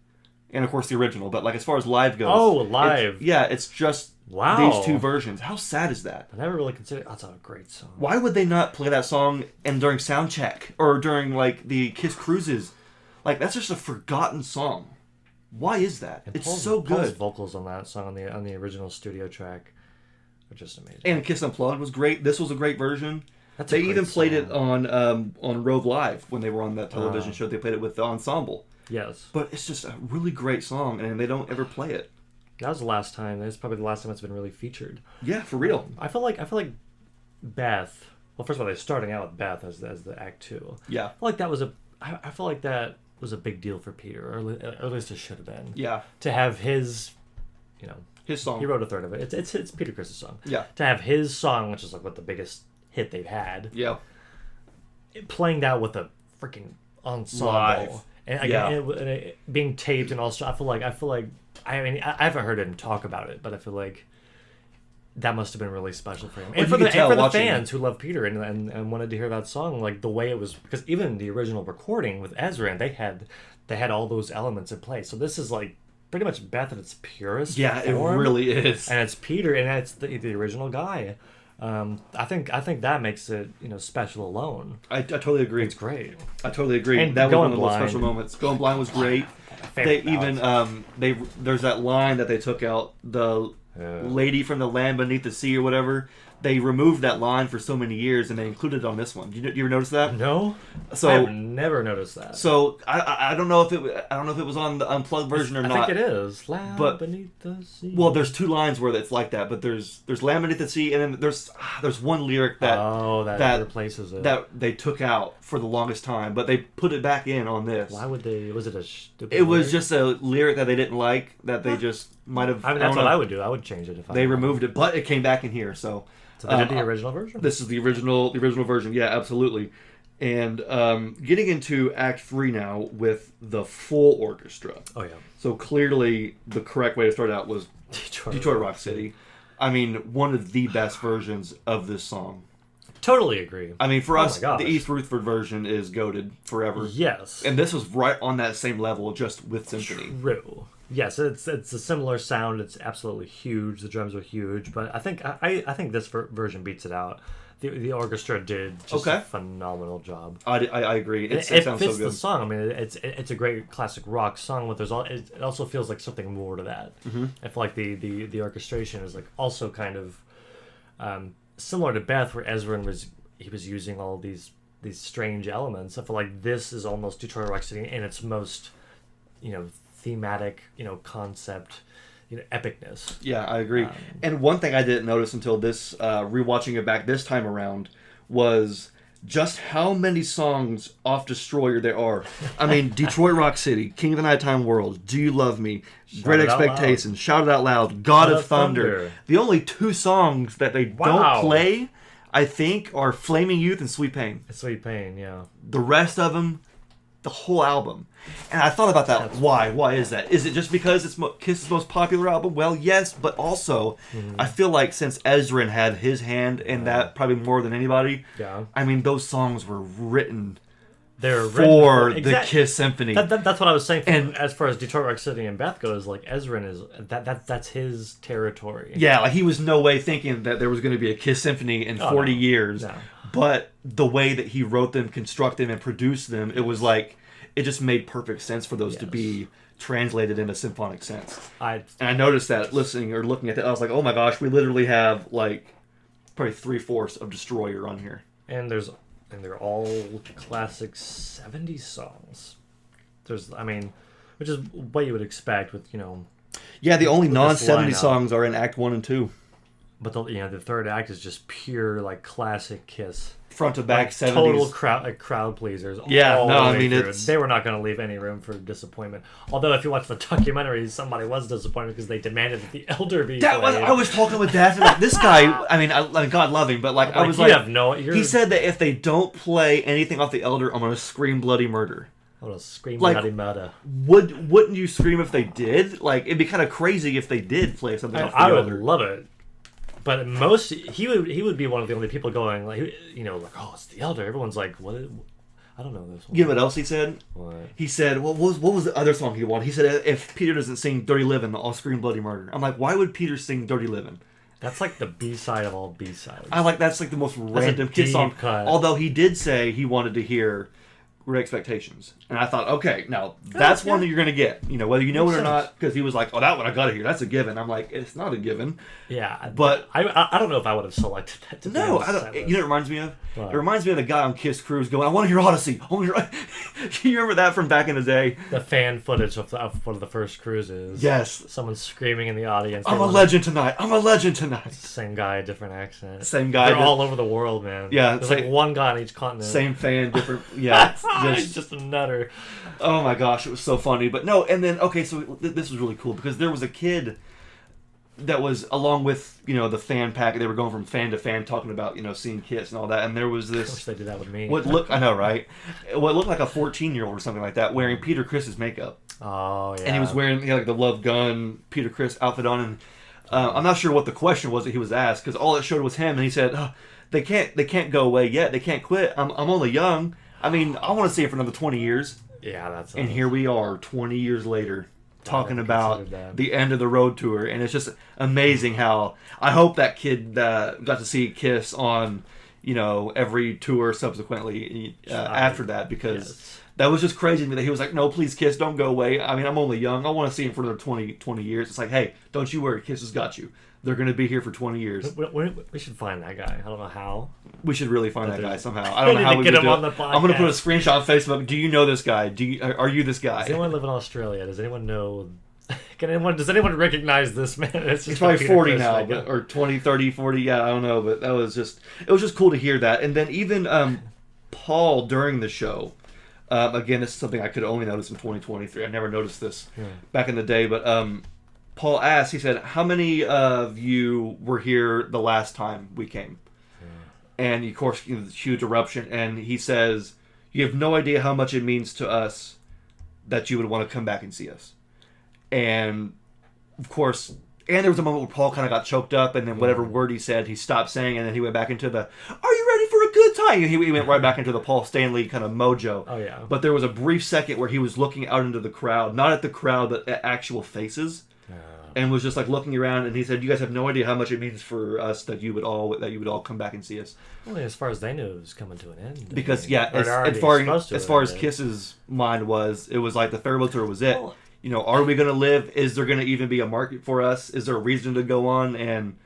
And of course the original, but like as far as live goes. Oh, live. It's just these 2 versions. How sad is that? I never really considered. That's a great song. Why would they not play that song during sound check or during like the Kiss cruises? Like that's just a forgotten song. Why is that? And It's Paul's- so Paul's good. vocals on that song on the original studio track are just amazing. And Kiss Unplugged was great. This was a great version. That's a They great even played it song. on Rove Live when they were on that television show. They played it with the ensemble. Yes. But it's just a really great song, and they don't ever play it. That was the last time. That's probably the last time it's been really featured. Yeah, for real. I feel like Beth. Well, first of all, they're starting out with Beth as the act two. Yeah. I feel like that was I feel like that was a big deal for Peter, or at least it should have been. Yeah. To have his, you know, His song. he wrote a third of it. It's Peter Criss's song. Yeah. To have his song, which is like what the biggest hit they've had, Yeah. playing that with a freaking ensemble, Live. and again, it being taped and also, I feel like I mean I haven't heard him talk about it, but I feel like that must have been really special for him, Well, and for you the, could tell and for the watching fans who love Peter and wanted to hear that song, like the way it was, because even the original recording with Ezra, they had all those elements in place. So this is like pretty much Beth at its purest Yeah, form, it really is. and it's Peter, and it's the original guy. I think that makes it special alone. I totally agree. It's great. I totally agree. And That was one Going of the most Blind. special moments. Going Blind was great. They Favorite even there's that line that they took out, the lady from the land beneath the sea or whatever. They removed that line for so many years, and they included it on this one. You ever notice that? No, So I've never noticed that. So I don't know if it was on the unplugged version or I not. think it is. Land But- beneath the sea. Well, there's two lines where it's like that, but there's Land Beneath the Sea, and then there's one lyric that that replaces it. that they took out for the longest time, but they put it back in on this. Why would they? Was it a stupid? It was lyric? just a lyric that they didn't like, that they just might have. I mean, that's what I would do. I would change it if I. They removed it, but it came back in here. So So they did the original version. this is the original version. Yeah, absolutely. And getting into Act 3 now with the full orchestra. Oh yeah. So clearly, the correct way to start out was Detroit Rock City. I mean, one of the best versions of this song. Totally agree. I mean, for Oh us, my gosh. the East Rutherford version is goated forever. Yes. And this was right on that same level, just with symphony. True. Yes, it's a similar sound. It's absolutely huge. The drums are huge, but I think this version beats it out. The orchestra did just a phenomenal job. I agree. It It sounds fits so good. the song. I mean, it's a great classic rock song, but it also feels like something more to that. Mm-hmm. I feel like the orchestration is like also kind of similar to Beth, where Ezra was using all these strange elements. I feel like this is almost Detroit Rock City in its most thematic concept epicness. Yeah, I agree. And one thing I didn't notice until this rewatching it back this time around was just how many songs off Destroyer there are. I mean, Detroit Rock City, King of the Nighttime World, Do You Love Me, Great It Out Expectations, Shout It Out Loud, God of Thunder. The only two songs that they don't play, I think, are Flaming Youth and Sweet Pain. Sweet Pain, yeah. The rest of them, the whole album. And I thought about that. Why? Why is that? Is it just because it's Kiss's most popular album? Well, yes, but also I feel like since Ezra had his hand in that probably more than anybody, I mean, those songs were written for the Kiss Symphony. That's what I was saying. And as far as Detroit Rock City and Beth goes, like Ezra is that's his territory. Yeah, like he was no way thinking that there was going to be a Kiss Symphony in 40 years. No. But the way that he wrote them, constructed them, and produced them, it was like it just made perfect sense for those to be translated in a symphonic sense. And I noticed that listening or looking at that, I was like, oh my gosh, we literally have like probably 3/4 of Destroyer on here. And they're all classic 70s songs. Which is what you would expect with Yeah, the only non-70 lineup. songs are in Act 1 and 2. But the third act is just pure like classic Kiss. Front to back, 70s. Total crowd pleasers. Yeah, all no, the I way mean, through. it's... They were not going to leave any room for disappointment. Although if you watch the documentary, somebody was disappointed because they demanded that the Elder be played. I was talking with Dad, and like, this guy, I mean, God love him, but like I was like, he said that if they don't play anything off the Elder, I'm going to scream bloody murder. I'm going to scream like, bloody murder. Wouldn't you scream if they did? Like, it'd be kind of crazy if they did play something off the Elder. I would love it. But he would be one of the only people going like oh, it's the Elder. Everyone's like, what? I don't know this one. You know what else he said? What? He said, what was the other song he wanted? He said, if Peter doesn't sing Dirty Livin', I'll scream bloody murder. I'm like, why would Peter sing Dirty Livin'? That's like the B-side of all B-sides. That's like the most random Kiss song. Cut. Although he did say he wanted to hear Great Expectations. And I thought, okay, now that's one that you're going to get. You know, whether you know Makes it or sense. not, because he was like, oh, that one I got to hear. That's a given. I'm like, it's not a given. Yeah, But I don't know if I would have selected that. To no, be I don't. honest. You know what it reminds me of? What? It reminds me of the guy on Kiss Cruise going, I want to hear Odyssey. I want to hear... You remember that from back in the day? The fan footage of one of the first cruises. Yes. Someone screaming in the audience. I'm a legend tonight. I'm a legend tonight. Same guy, different accent. Same guy. They're all over the world, man. Yeah, There's like one guy on each continent. Same fan, different... Yeah. He's just a nutter. Oh my gosh, it was so funny. But no, and then, okay, so this was really cool because there was a kid that was along with, you know, the fan pack. They were going from fan to fan talking about, you know, seeing Kiss and all that. And there was I wish this, they did that with me. I know, right? What looked like a 14-year-old or something like that wearing Peter Criss's makeup. Oh, yeah. And he was wearing, like the Love Gun Peter Criss outfit on. And I'm not sure what the question was that he was asked because all it showed was him. And he said, oh, they can't go away yet. They can't quit. I'm only young. I mean, I want to see it for another 20 years. Yeah, that's. And here we are, 20 years later, talking about that. the end of the road tour, and it's just amazing how I hope that kid got to see Kiss on, you know, every tour subsequently after that, because that was just crazy to me that he was like, no, please, Kiss, don't go away. I mean, I'm only young. I want to see him for another 20 years. It's like, hey, don't you worry, Kiss has got you. They're going to be here for 20 years. We should find that guy. I don't know how. We should really find that guy somehow. I don't know how we get would him do on it. the podcast. I'm going to put a screenshot on Facebook. Do you know this guy? Are you this guy? Does anyone live in Australia? Does anyone know? Does anyone recognize this man? He's probably 40 now, or 20, 30, 40. Yeah, I don't know, but it was just cool to hear that. And then even Paul during the show. Again, this is something I could only notice in 2023. I never noticed this back in the day, but Paul asked. He said, "How many of you were here the last time we came?" And of course, you know, this huge eruption. And he says, "You have no idea how much it means to us that you would want to come back and see us." And of course, and there was a moment where Paul kind of got choked up, and then whatever word he said, he stopped saying, and then he went back into the, "Are you ready for a good time?" And he went right back into the Paul Stanley kind of mojo. Oh yeah. But there was a brief second where he was looking out into the crowd, not at the crowd, but at actual faces. And was just like looking around, and he said, "You guys have no idea how much it means for us that you would all come back and see us." Well, as far as they knew, it was coming to an end. Because as far as Kiss's mind was, it was like the farewell tour was it. Well, you know, are we going to live? Is there going to even be a market for us? Is there a reason to go on? And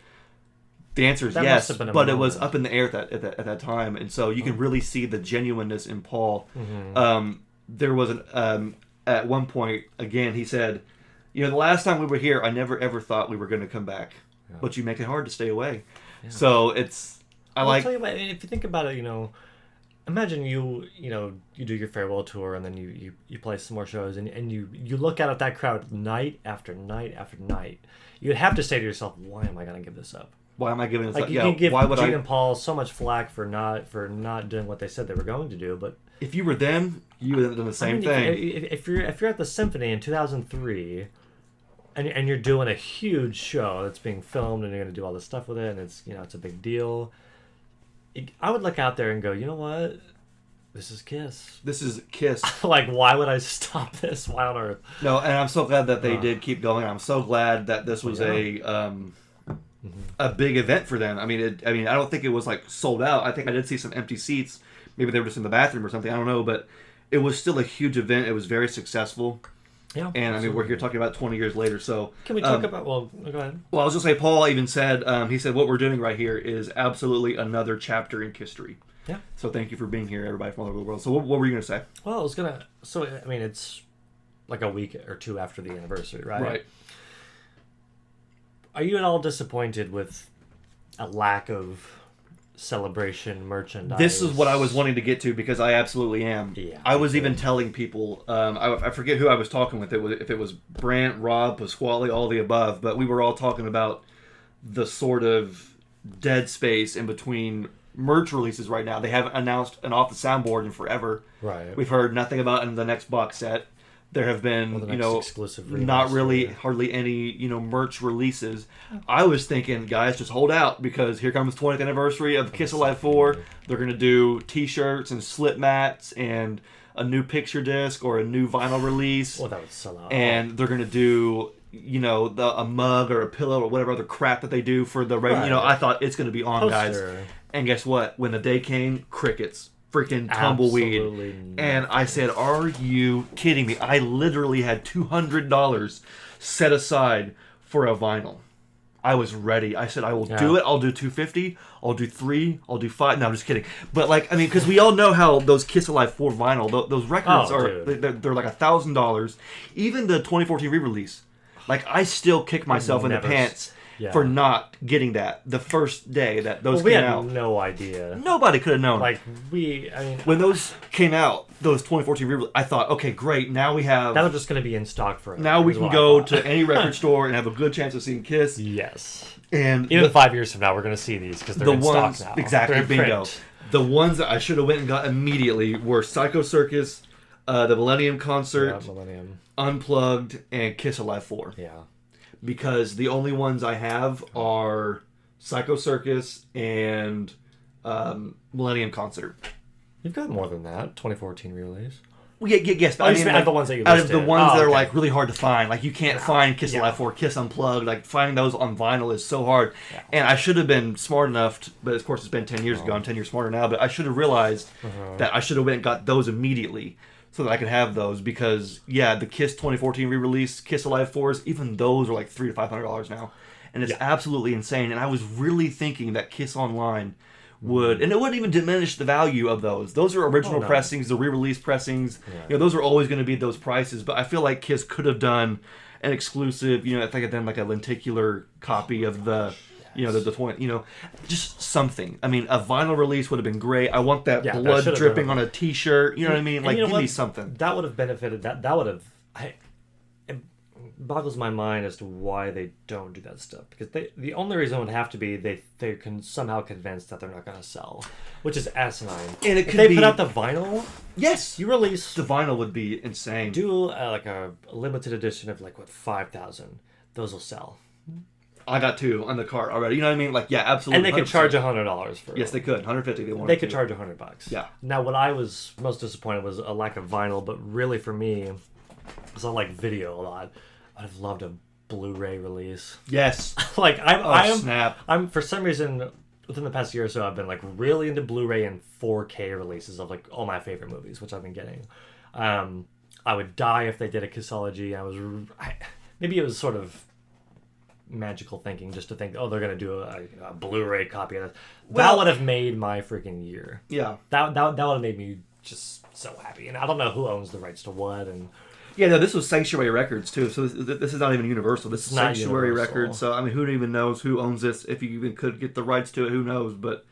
the answer is yes, but it was up in the air at that time, and so you can really see the genuineness in Paul. There was at one point again he said, "You know, the last time we were here, I never ever thought we were going to come back, but you make it hard to stay away." Yeah. So I'll tell you what, if you think about it, you know, imagine you do your farewell tour, and then you play some more shows, and you look out at that crowd night after night after night. You'd have to say to yourself, "Why am I going to give this up? Why am I giving this like up?" You can give Gene and Paul so much flack for not doing what they said they were going to do, but if you were them, you would have done the same thing. If you're at the Symphony in 2003. And you're doing a huge show that's being filmed, and you're going to do all this stuff with it, and it's a big deal. I would look out there and go, you know what? This is Kiss. This is Kiss. Like, why would I stop this? Why on earth? No, and I'm so glad that they did keep going. I'm so glad that this was a big event for them. I mean, I don't think it was like sold out. I think I did see some empty seats. Maybe they were just in the bathroom or something. I don't know, but it was still a huge event. It was very successful. Yeah, and absolutely. I mean, we're here talking about 20 years later, so... Can we talk about... Well, go ahead. Well, I was just going to say, Paul even said, he said, what we're doing right here is absolutely another chapter in history. Yeah. So thank you for being here, everybody from all over the world. So what were you going to say? Well, I was going to... So, I mean, it's like a week or two after the anniversary, right? Right. Are you at all disappointed with a lack of celebration merchandise? This is what I was wanting to get to, because I absolutely am. Yeah, I was even telling people, I forget who I was talking with, if it was Brant, Rob, Pasquale, all the above, but we were all talking about the sort of dead space in between merch releases right now. They haven't announced an Off the Soundboard in forever. Right. We've heard nothing about in the next box set. There have been, exclusive not really, hardly any, merch releases. I was thinking, guys, just hold out, because here comes 20th anniversary of Kiss Alive 4. They're going to do T-shirts and slip mats and a new picture disc or a new vinyl release. Well, that would sell out. And they're going to do, a mug or a pillow or whatever other crap that they do for the regular. Right. I thought it's going to be on, guys. And guess what? When the day came, crickets. freaking tumbleweed. Absolutely And I said, "Are you kidding me?" I literally had $200 set aside for a vinyl. I was ready. I said, "I will do it. I'll do 250. I'll do 3. I'll do 5." No, I'm just kidding. But like, I mean, because we all know how those Kiss Alive 4 vinyl, those records they're like $1,000. Even the 2014 re-release, like I still kick myself in the pants for not getting that the first day that those came out. We had no idea. Nobody could have known. Like I mean, when those came out, those 2014 re-release, I thought, okay, great. Now we have. That was just going to be in stock forever. Now we can go to any record store and have a good chance of seeing Kiss. Yes. And even 5 years from now, we're going to see these because they're in stock now. Exactly, bingo. The ones that I should have went and got immediately were Psycho Circus, the Millennium Concert, Unplugged, and Kiss Alive 4. Yeah. Because the only ones I have are Psycho Circus and Millennium Concert. You've got more than that. 2014 release. Well, yes, but I mean, like, the ones that you out listed. of the ones that are like really hard to find, like you can't find Kiss Alive 4, Kiss Unplugged. Like finding those on vinyl is so hard. Yeah. And I should have been smart enough, but of course it's been 10 years ago. I'm 10 years smarter now, but I should have realized that I should have went and got those immediately so that I could have those because the Kiss 2014 re-release, Kiss Alive 4s, even those are like $300 to $500 now, and it's absolutely insane. And I was really thinking that Kiss Online would, and it wouldn't even diminish the value of those. Those are original pressings, the re-release pressings. Yeah. Those are always going to be those prices. But I feel like Kiss could have done an exclusive, if they had done like a lenticular copy of the, the 20, just something. I mean, a vinyl release would have been great. I want that blood dripping on a T-shirt. You know what I mean? Like, give me something. That would have benefited. That would have. It boggles my mind as to why they don't do that stuff, because the only reason would have to be they can somehow convinced that they're not going to sell, which is asinine. And it could if they put out the vinyl, you release the vinyl would be insane. Do like a limited edition of 5,000. Those will sell. I got 2 on the cart already. You know what I mean? Like, absolutely. And they could charge $100 for. Yes, they could. $150. They could charge $100. Yeah. Now, what I was most disappointed was a lack of vinyl, but really for me, because I like video a lot. I'd have loved a Blu-ray release. Yes. I'm for some reason within the past year or so I've been really into Blu-ray and 4K releases of all my favorite movies, which I've been getting. I would die if they did a Kissology. Maybe it was sort of magical thinking just to think, they're going to do a Blu-ray copy of it. That would have made my freaking year. Yeah. That would have made me just so happy. And I don't know who owns the rights to what and. Yeah, no, this was Sanctuary Records, too, so this is not even Universal. This is Sanctuary Records, so, I mean, who even knows who owns this? If you even could get the rights to it, who knows? But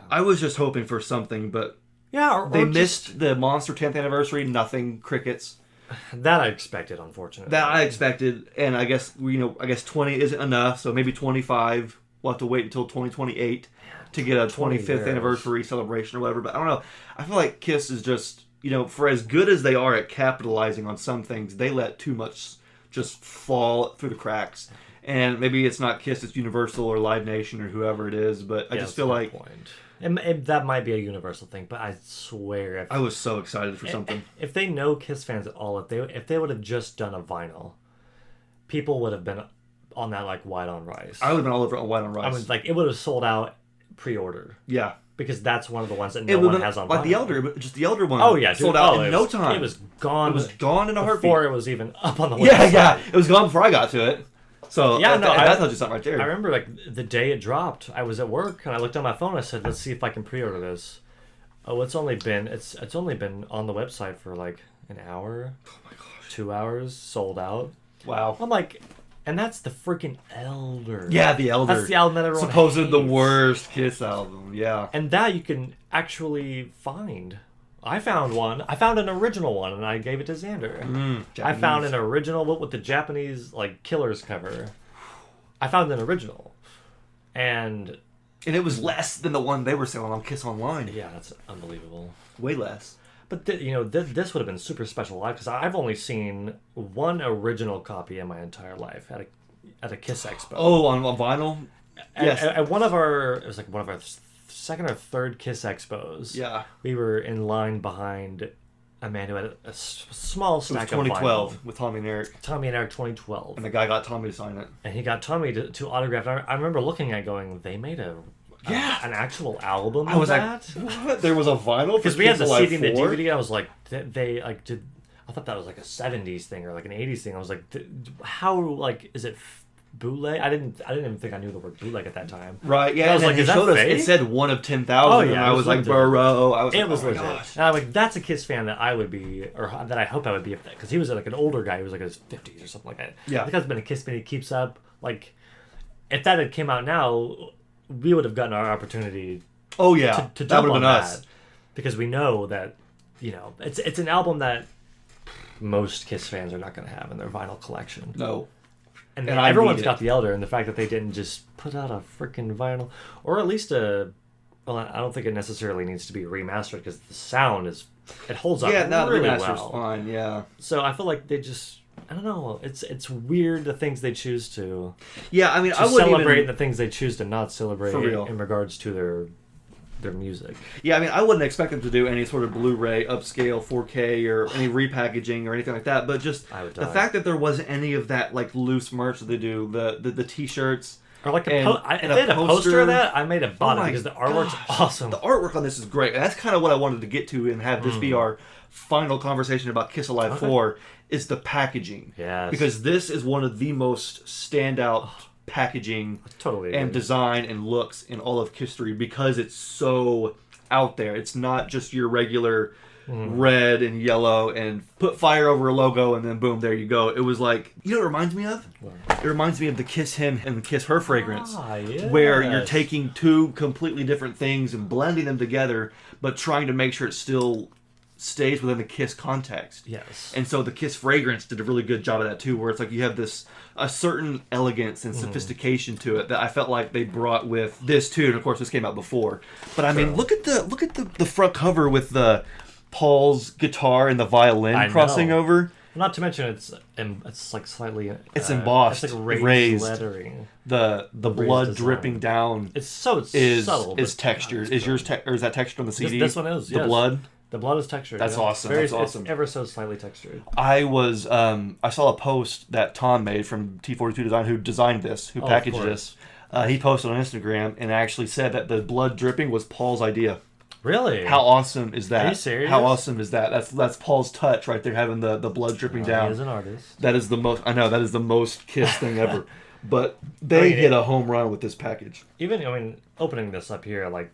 I was just hoping for something, but they missed the Monster 10th anniversary, nothing, crickets. That I expected, unfortunately. That I expected, and I guess 20 isn't enough, so maybe 25. We'll have to wait until 2028 to get a 25th anniversary celebration or whatever, but I don't know. I feel like Kiss is just... for as good as they are at capitalizing on some things, they let too much just fall through the cracks. And maybe it's not Kiss, it's Universal or Live Nation or whoever it is, but I just feel like... And that might be a Universal thing, but I swear... I was so excited for something. If they know Kiss fans at all, if they would have just done a vinyl, people would have been on that White on Rice. I would have been all over on White on Rice. I mean, it would have sold out pre-order. Yeah. Because that's one of the ones that no one has on vinyl. The Elder one. Oh yeah, sold out in no time. It was gone. It was gone in a heartbeat. Before it was even up on the website. Yeah. It was gone before I got to it. So that tells you something right there. I remember the day it dropped, I was at work and I looked on my phone. I said, "Let's see if I can pre-order this." Oh, it's only been on the website for an hour. Oh my gosh. 2 hours sold out. Wow. I'm like. And that's the freaking Elder. Yeah, the Elder. That's the album that everyone supposedly hates. The worst Kiss album, yeah. And that you can actually find. I found one. I found an original one, and I gave it to Xander. I found an original with the Japanese Killers cover. I found an original, and it was less than the one they were selling on Kiss Online. Yeah, that's unbelievable. Way less. But this would have been super special live because I've only seen one original copy in my entire life at a Kiss Expo. Oh, on vinyl. Yes. At one of our second or third Kiss Expos. Yeah. We were in line behind a man who had a small stack of vinyl. 2012 with Tommy and Eric. Tommy and Eric 2012. And the guy got Tommy to sign it. And he got Tommy to autograph it. I remember looking at it going, they made a an actual album. I was of like, that? what? There was a vinyl for Because we had Kiss the Alive CD and the 4? DVD. I was like, they like did. I thought that was like a '70s thing or like an '80s thing. I was like, how like is it bootleg? I didn't even think I knew the word bootleg at that time. Right, yeah. I was And like, he is that showed us, fake? it said 1 of 10,000, Oh, yeah, and it I was was like, legit. bro. I was like, It was oh my legit. gosh. And I'm like, that's a Kiss fan that I would be, or that I hope I would be, because he was like an older guy. He was like in his 50s or something like that. Yeah. I think I've been a Kiss fan. He keeps up. Like, if that had came out now, we would have gotten our opportunity Oh, yeah. to that jump would have on been us. that, because we know that, it's an album that most Kiss fans are not going to have in their vinyl collection. No. And I everyone's need got it. the Elder, and the fact that they didn't just put out a freaking vinyl, or at least I don't think it necessarily needs to be remastered, because the sound it holds up Yeah, no, the really remaster's well. fine, yeah. So I feel like they just, I don't know, it's weird the things they choose to Yeah, I mean, I wouldn't celebrate even... and the things they choose to not celebrate For real. in regards to their music. Yeah, I mean, I wouldn't expect them to do any sort of Blu-ray, upscale, 4K, or any repackaging or anything like that. But just I would the die. fact that there wasn't any of that like loose merch that they do, the T-shirts, Or like And- if and they had a a poster poster. of that, I made a bought Oh it my because the artwork's gosh. awesome. The artwork on this is great. And that's kind of what I wanted to get to and have this Mm. be our final conversation about Kiss Alive 4 is the packaging. Yes. Because this is one of the most standout packaging Totally and agree. design and looks in all of history because it's so out there. It's not just your regular red and yellow and put fire over a logo and then boom, there you go. It was like, you know what it reminds me of? It reminds me of the Kiss Him and the Kiss Her fragrance. Where you're yes. taking two completely different things and blending them together, but trying to make sure it still stays within the Kiss context. Yes. And so the Kiss fragrance did a really good job of that too, where it's like you have a certain elegance and sophistication to it that I felt like they brought with this too. And of course, this came out before. But I mean, look at the front cover with the Paul's guitar and the violin I crossing know. over. Not to mention it's like slightly It's embossed, it's like raised. lettering. The blood design. dripping down It's so is subtle. is but textured. God, Is yours or is that textured on the CD? This one is, the yes. blood. The blood is textured. That's yeah. awesome, Very, that's awesome. It's ever so slightly textured. I was I saw a post that Tom made from T42 Design, who designed this, who Oh, of packaged course. this. He posted on Instagram and actually said that the blood dripping was Paul's idea. Really? How awesome is that? Are you serious? How awesome is that? That's Paul's touch right there, having the blood dripping He down. is an artist. That is the most. I know that is the most Kiss thing ever. But they hit a home run with this package. Even opening this up here, like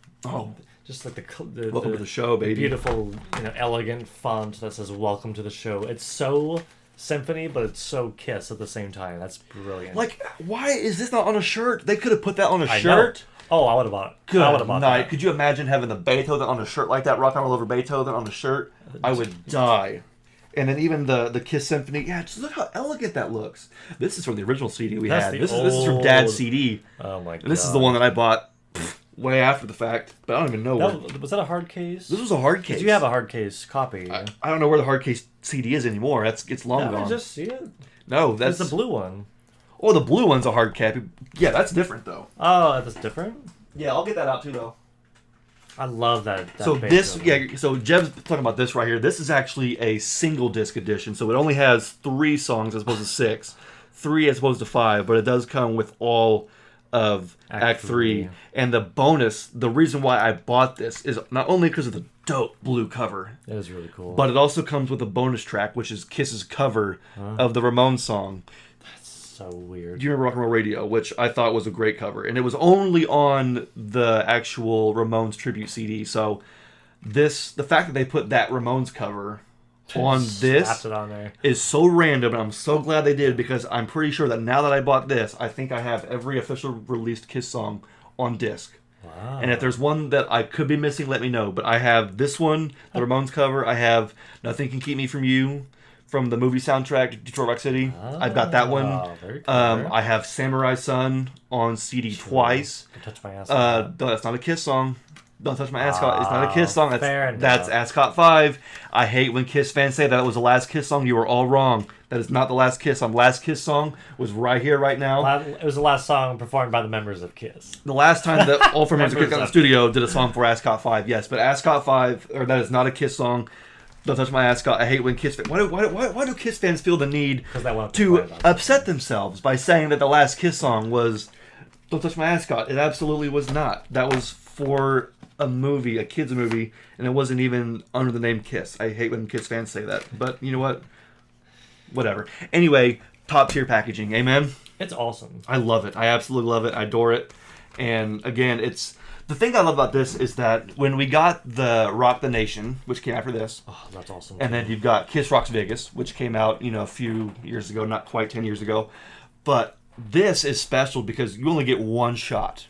just like the Welcome to the show, baby. beautiful, elegant font that says "Welcome to the show." It's so symphony, but it's so Kiss at the same time. That's brilliant. Like, why is this not on a shirt? They could have put that on a I shirt. know. Oh, I would have bought it. Good I would have bought night. that. Could you imagine having the Beethoven on a shirt like that, rock and roll over Beethoven on a shirt? I would die. And then even the Kiss Symphony, yeah, just look how elegant that looks. This is from the original CD we That's had. the This is from Dad's CD. Oh my god. And this is the one that I bought way after the fact, but I don't even know where. Was that a hard case? This was a hard case. Did you have a hard case copy? I don't know where the hard case CD is anymore. It's long Did I gone. just see it? No, that's It's the blue one. Oh, the blue one's a hard copy. Yeah, that's different though. Oh, that's different. Yeah, I'll get that out too though. I love that. So this, so Jeb's talking about this right here. This is actually a single disc edition, so it only has 3 songs as opposed to 6, 3 as opposed to 5, but it does come with all of Act 3. And the bonus, the reason why I bought this is not only because of the dope blue cover, That is really cool. but it also comes with a bonus track, which is Kiss's cover of the Ramones song. so weird. Do you remember Rock and Roll Radio, which I thought was a great cover, and it was only on the actual Ramones tribute CD. So the fact that they put that Ramones cover on this Slapped it on there. is so random, and I'm so glad they did, because I'm pretty sure that now that I bought this, I think I have every official released Kiss song on disc. Wow. And if there's one that I could be missing, let me know. But I have this one, the Ramones cover. I have Nothing Can Keep Me From You from the movie soundtrack, Detroit Rock City. I've got that one. Very clever. I have Samurai Sun on CD twice. Don't touch my ass. No, that's not a Kiss song. Don't Touch My Ascot. It's not a Kiss song. fair That's enough. Ascot 5. I hate when Kiss fans say that it was the last Kiss song. You were all wrong. That is not the last Kiss song. Last Kiss song was right here, right now. It was the last song performed by the members of Kiss. The last time that all four members of Kiss got in the Members of studio did a song for Ascot 5, yes. But Ascot 5, or that is not a Kiss song. Don't Touch My Ascot. I hate when Kiss fans... Why do Kiss fans feel the need Because they want to complain about it. upset themselves by saying that the last Kiss song was Don't Touch My Ascot. It absolutely was not. That was for a movie, a kids movie, and it wasn't even under the name Kiss. I hate when Kiss fans say that, but you know what? Whatever. Anyway, top tier packaging. Amen? It's awesome. I love it. I absolutely love it. I adore it. And again, it's... The thing I love about this is that when we got the Rock the Nation, which came after this... Oh, that's awesome. And then you've got Kiss Rocks Vegas, which came out, a few years ago, not quite 10 years ago. But this is special because you only get one shot.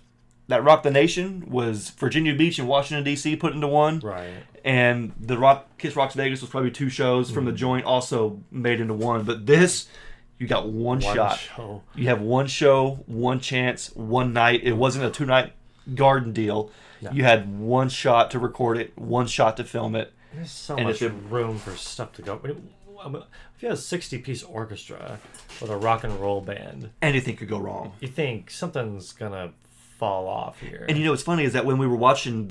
That Rock the Nation was Virginia Beach and Washington, D.C. put into one. Right. And the Kiss Rocks Vegas was probably 2 shows from the joint also made into one. But this... You got one shot. Show. You have one show, one chance, one night. It wasn't a 2-night garden deal. No. You had one shot to record it, one shot to film it. There's so much room for stuff to go. If you have a 60-piece orchestra with a rock and roll band, anything could go wrong. You think something's gonna fall off here. And what's funny is that when we were watching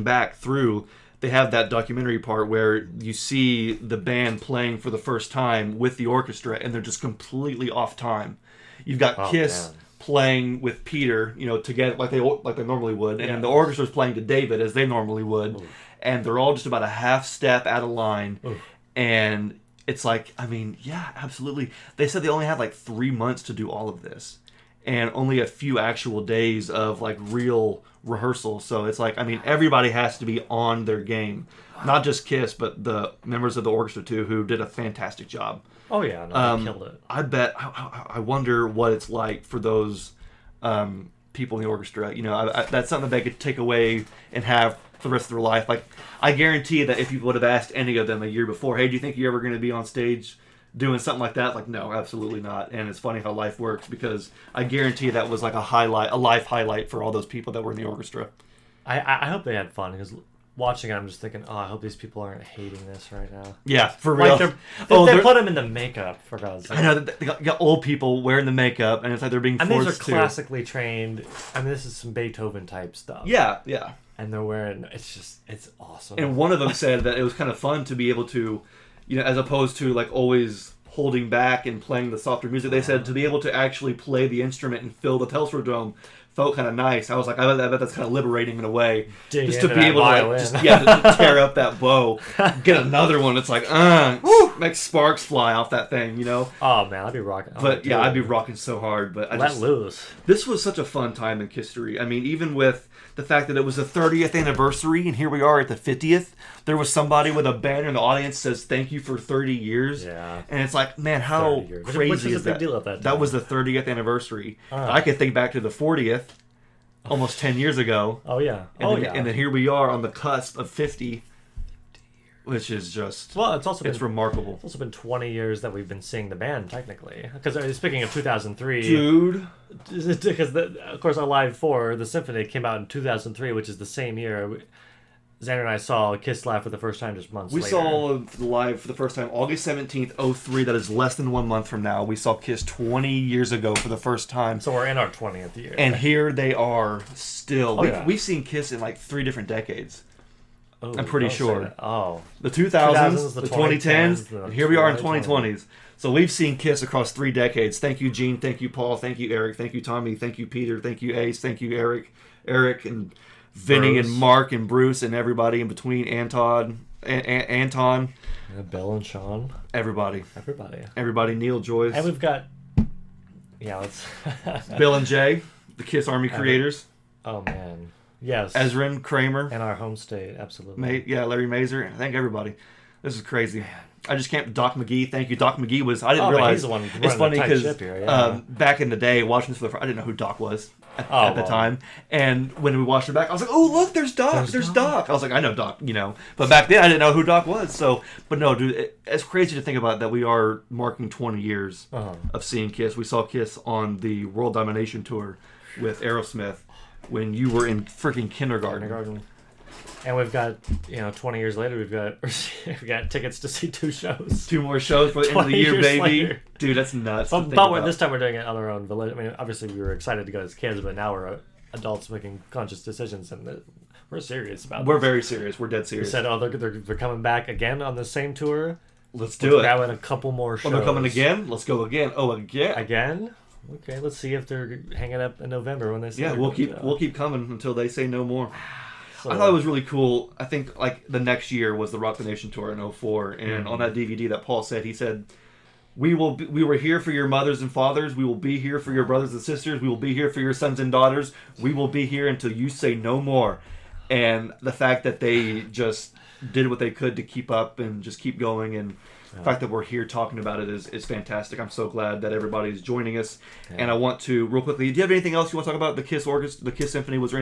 back through, they have that documentary part where you see the band playing for the first time with the orchestra, and they're just completely off time. You've got Kiss playing with Peter, together like they normally would, and the orchestra's playing to David as they normally would, and they're all just about a half step out of line. And it's like, absolutely. They said they only had like 3 months to do all of this, and only a few actual days of like real rehearsal. So it's like, everybody has to be on their game, not just Kiss, but the members of the orchestra too, who did a fantastic job. Oh yeah, no, they killed it. I bet. I wonder what it's like for those people in the orchestra. That's something that they could take away and have for the rest of their life. Like, I guarantee that if you would have asked any of them a year before, hey, do you think you're ever going to be on stage doing something like that? Like, no, absolutely not. And it's funny how life works, because I guarantee that was like a life highlight for all those people that were in the orchestra. I hope they had fun, because watching it, I'm just thinking, I hope these people aren't hating this right now. Yeah, for real. Like they put them in the makeup, for God's sake. I know, they got old people wearing the makeup, and it's like they're being forced to. And these are classically trained. This is some Beethoven type stuff. Yeah, yeah. And they're wearing, it's awesome. And one of them said that it was kind of fun to be able to, as opposed to like always holding back and playing the softer music, they said to be able to actually play the instrument and fill the Telstra Dome felt kind of nice. I was like, I bet that's kind of liberating in a way. Just to be able to, to tear up that bow, get another one. It's like, make sparks fly off that thing, Oh man, I'd be rocking. But I'd be rocking so hard. But let loose. This was such a fun time in history. Even with the fact that it was the 30th anniversary, and here we are at the 50th. There was somebody with a banner in the audience says, "Thank you for 30 years." Yeah. And it's like, man, how crazy is that? Big deal at that time. That was the 30th anniversary. I could think back to the 40th, almost 10 years ago. Oh yeah. And then here we are on the cusp of 50, which is just it's remarkable. It's also been 20 years that we've been seeing the band, technically. Because speaking of 2003, dude, because of course our Live 4, the Symphony, came out in 2003, which is the same year. Xander and I saw Kiss live for the first time just months later. We saw live for the first time August 17th, 03. That is less than 1 month from now. We saw Kiss 20 years ago for the first time. So we're in our 20th year. And here they are still. We've seen Kiss in like 3 different decades. Oh, I'm pretty sure. The 2000s, the 2010s, and here we are in 2020s. So we've seen Kiss across 3 decades. Thank you, Gene. Thank you, Paul. Thank you, Eric. Thank you, Tommy. Thank you, Peter. Thank you, Ace. Thank you, Eric, and Vinny, Bruce. and Mark, and Bruce, and everybody in between. Anton, Bill and Sean. Everybody. Neil, Joyce. And we've got... Yeah, let's... Bill and Jay, the Kiss Army creators. Oh, man. Yes. Ezrin, Kramer. And our home state, absolutely. Larry Mazer. Thank everybody. This is crazy. I just can't... Doc McGee, thank you. Doc McGee was... I didn't realize... He's the one it's funny because yeah. Back in the day, watching this for the first... I didn't know who Doc was at the time. And when we watched it back, I was like, oh, look, there's Doc. There's Doc. I was like, I know Doc, But back then, I didn't know who Doc was. So, but no, dude, it's crazy to think about that we are marking 20 years of seeing Kiss. We saw Kiss on the World Domination Tour with Aerosmith when you were in freaking kindergarten. And we've got, 20 years later, we've got tickets to see 2 shows. 2 more shows for the end of the year, baby. Later. Dude, that's nuts. But this time we're doing it on our own village. Obviously we were excited to go as kids, but now we're adults making conscious decisions, and we're serious about it. We're very serious. We're dead serious. We said, they're coming back again on the same tour. Let's do it. Grabbing a couple more shows. They're coming again? Let's go again. Oh, again? Again? Okay, let's see if they're hanging up in November when they say Yeah, they're we'll going keep to. we'll keep coming until they say no more. So, I thought it was really cool. I think like the next year was the Rock the Nation tour in '04, and on that DVD that Paul said, he said, we were here for your mothers and fathers. We will be here for your brothers and sisters. We will be here for your sons and daughters. We will be here until you say no more. And the fact that they just did what they could to keep up and just keep going, and the fact that we're here talking about it is fantastic. I'm so glad that everybody's joining us. Yeah. And I want to, real quickly, do you have anything else you want to talk about? The Kiss Orchestra, the Kiss Symphony, was there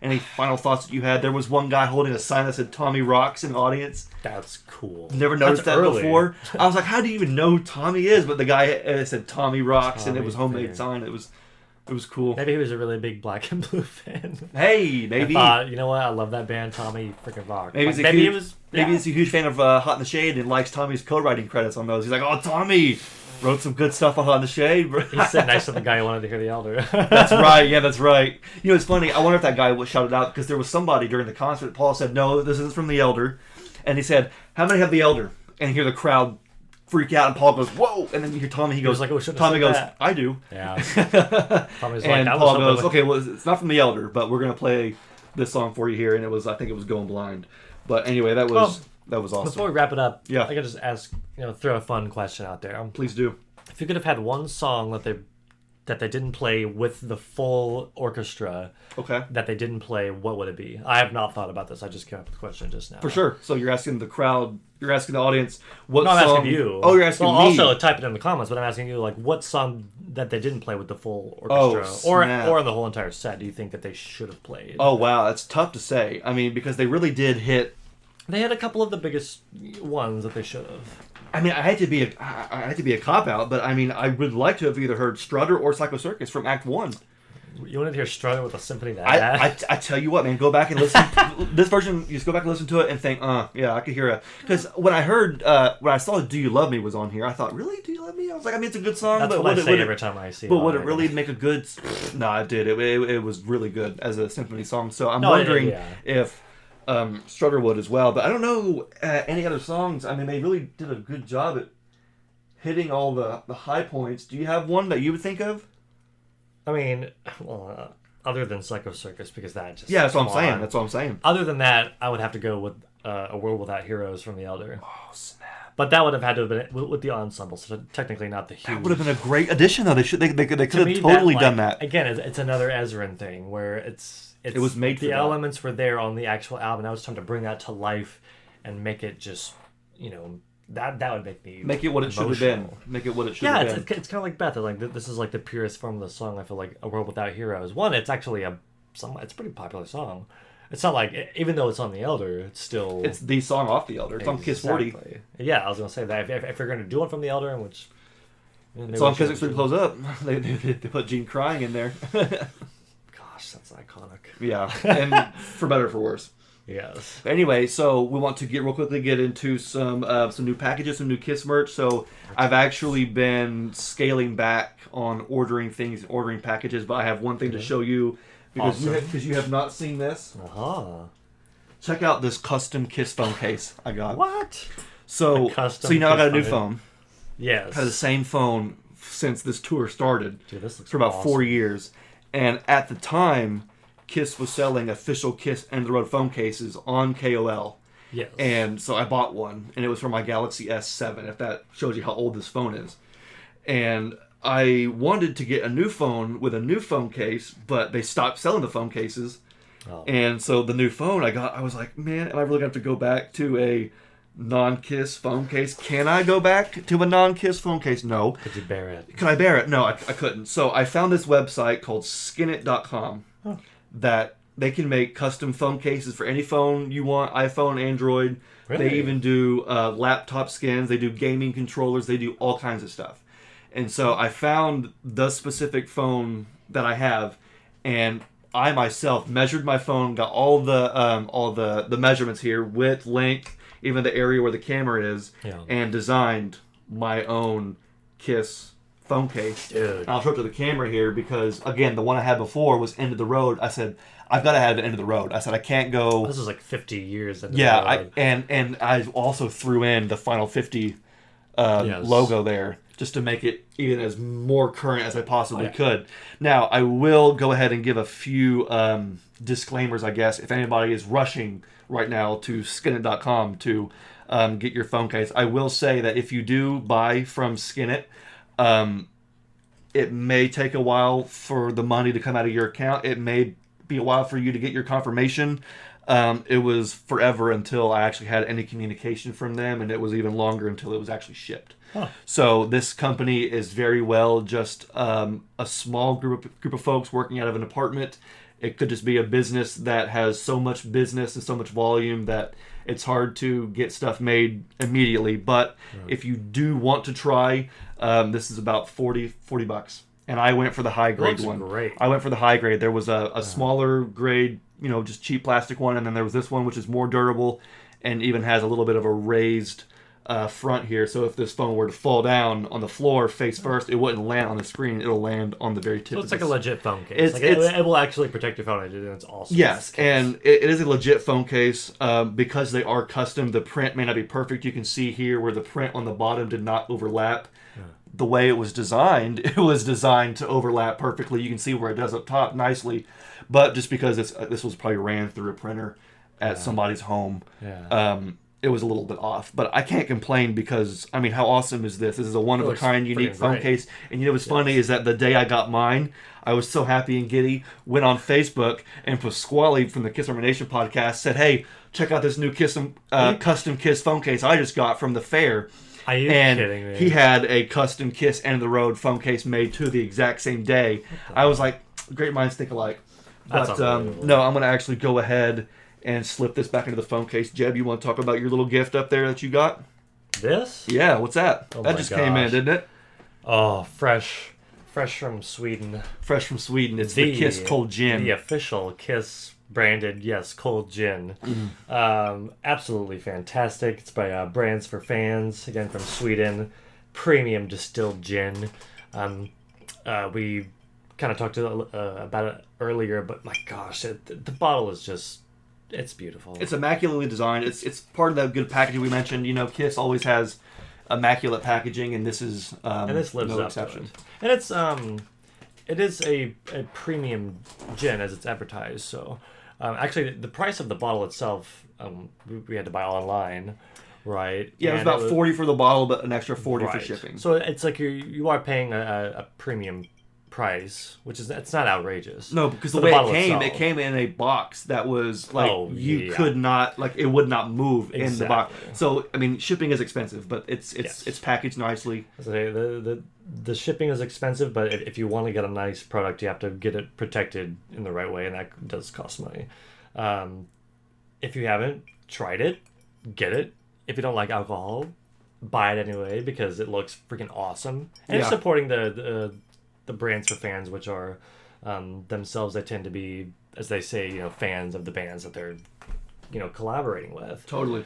any final thoughts that you had? There was one guy holding a sign that said Tommy Rocks in the audience. That's cool. Never noticed That's that early. Before. I was like, how do you even know who Tommy is? But the guy said Tommy Rocks, Tommy and it was homemade Thayer. sign. It was cool. Maybe he was a really big Black and Blue fan. Hey, maybe. I thought, you know what? I love that band, Tommy freaking Rock. Maybe he's a huge fan of Hot in the Shade and likes Tommy's co-writing credits on those. He's like, oh, Tommy wrote some good stuff on Hot in the Shade. He's sitting next to the guy who wanted to hear the Elder. That's right. Yeah, that's right. You know, it's funny. I wonder if that guy was shouted out because there was somebody during the concert. Paul said, no, this isn't from the Elder. And he said, how many have the Elder? And you hear the crowd freak out, and Paul goes, whoa. And then you hear Tommy, he goes, like, oh, Tommy goes, that. I do. Yeah. Tommy's And like, Paul goes, okay, well, it's not from the Elder, but we're going to play this song for you here. And I think it was Going Blind. But anyway, that was awesome. Before we wrap it up, Yeah. I could just ask, throw a fun question out there. Please do. If you could have had one song that they didn't play with the full orchestra, Okay. that they didn't play, what would it be? I have not thought about this. I just came up with the question just now. For sure. So you're asking the crowd, you're asking the audience what No, I'm song... asking you. Oh, you're asking well, me. also type it in the comments, but I'm asking you, like, what song that they didn't play with the full orchestra, snap. or in the whole entire set, do you think that they should have played? Oh, wow. That's tough to say. I mean, because they really did hit... They had a couple of the biggest ones that they should have. I mean, I had to be a cop-out, but I mean, I would like to have either heard Strutter or Psycho Circus from Act 1. You wanted to hear Strutter with a symphony that bad? I tell you what, man, go back and listen. This version, you just go back and listen to it and think, yeah, I could hear it. Because when I saw Do You Love Me was on here, I thought, really? Do You Love Me? I was like, I mean, it's a good song. That's but what I say would every time I see it. But would it really make a good... No, it did. It was really good as a symphony song. So I'm wondering if... Strutter would as well, but I don't know any other songs. I mean, they really did a good job at hitting all the high points. Do you have one that you would think of? I mean, well, other than Psycho Circus, because that just... Yeah, that's what I'm saying. Other than that, I would have to go with A World Without Heroes from The Elder. Oh, snap. But that would have had to have been with the ensemble, so technically not the huge... That would have been a great addition, though. They could have me, totally done that. Again, it's another Ezrin thing, where it was made for the that. elements were there on the actual album. Now it's time to bring that to life and make it just, that would make it what it should have been. Make it what it should have been. Yeah, it's kind of like Beth. Like, this is like the purest form of the song. I feel like A World Without Heroes. One, it's actually it's a pretty popular song. It's not like, even though it's on The Elder, it's still... It's the song off The Elder. It's on Kiss 40. Yeah, I was going to say that. If you're going to do one from The Elder, which... It's on Kiss 3 Close Up. They put Gene crying in there. Gosh, that's iconic. Yeah, and for better or for worse. Yes. Anyway, so we want to real quickly get into some new packages, some new Kiss merch. So I've actually been scaling back on ordering packages, but I have one thing to show you because you have not seen this. Check out this custom Kiss phone case I got. What? So you know I got a new phone. Yes. I've had the same phone since this tour started. Dude, this looks for about awesome. 4 years. And at the time, Kiss was selling official Kiss End of the Road phone cases on KOL. Yes. And so I bought one, and it was for my Galaxy S7, if that shows you how old this phone is. And I wanted to get a new phone with a new phone case, but they stopped selling the phone cases. Oh. And so the new phone I was like, man, am I really going to have to go back to a non-Kiss phone case? Can I go back to a non-Kiss phone case? No. Could you bear it? Could I bear it? No, I couldn't. So I found this website called skinit.com that they can make custom phone cases for any phone you want, iPhone, Android. Really? They even do laptop skins. They do gaming controllers. They do all kinds of stuff. And so I found the specific phone that I have, and I myself measured my phone, got all the measurements here, width, length, even the area where the camera is, and designed my own Kiss phone case. Dude. And I'll show it to the camera here because, again, the one I had before was End of the Road. I said, I've got to have the End of the Road. I said, I can't go... This is like 50 years. And I also threw in the Final 50 logo there. just to make it even as more current as I possibly could. Now, I will go ahead and give a few disclaimers, I guess, if anybody is rushing right now to skinit.com to get your phone case. I will say that if you do buy from Skinit, it may take a while for the money to come out of your account. It may be a while for you to get your confirmation. It was forever until I actually had any communication from them, and it was even longer until it was actually shipped. Huh. So this company is very well just a small group of folks working out of an apartment. It could just be a business that has so much business and so much volume that it's hard to get stuff made immediately. But if you do want to try, this is about $40. And I went for the high grade one. Great. I went for the high grade. There was a smaller grade, just cheap plastic one, and then there was this one which is more durable and even has a little bit of a raised front here. So if this phone were to fall down on the floor face first, it wouldn't land on the screen. It'll land on the very tip. So it's like a legit phone case. It will actually protect your phone, and it's awesome. Yes, and it is a legit phone case because they are custom. The print may not be perfect. You can see here where the print on the bottom did not overlap. The way it was designed to overlap perfectly. You can see where it does up top nicely, but just because this was probably ran through a printer at somebody's home, it was a little bit off. But I can't complain because, how awesome is this? This is a one-of-a-kind, unique phone case. And what's funny is that the day I got mine, I was so happy and giddy, went on Facebook, and Pasquale from the Kiss Army Nation podcast said, hey, check out this new custom Kiss phone case I just got from the fair. Are you kidding me? He had a custom Kiss end of the road phone case made to the exact same day. I was like, great minds think alike. But no, I'm going to actually go ahead and slip this back into the phone case. Jeb, you want to talk about your little gift up there that you got? This? Yeah, what's that? That just came in, didn't it? Oh, fresh from Sweden. Fresh from Sweden. It's the Kiss Cold Gin. The official Kiss branded, cold gin. Absolutely fantastic. It's by Brands for Fans, again from Sweden. Premium distilled gin. We kind of talked about it earlier, but my gosh, the bottle is just, it's beautiful. It's immaculately designed. It's part of that good packaging we mentioned. Kiss always has immaculate packaging, and this is and this lives no up exception. To it. And it is a premium gin as it's advertised. So actually, the price of the bottle itself, we had to buy online, right? Yeah, it was about $40 for the bottle, but an extra $40 for shipping. So it's like you are paying a premium price, which is, it's not outrageous. No, because the way it came in a box that was like could not, like, it would not move in the box. So shipping is expensive, but it's packaged nicely. The shipping is expensive, but if you want to get a nice product, you have to get it protected in the right way, and that does cost money. If you haven't tried it, get it. If you don't like alcohol, buy it anyway because it looks freaking awesome, and it's supporting the Brands for Fans, which are themselves, they tend to be, as they say, fans of the bands that they're collaborating with. Totally.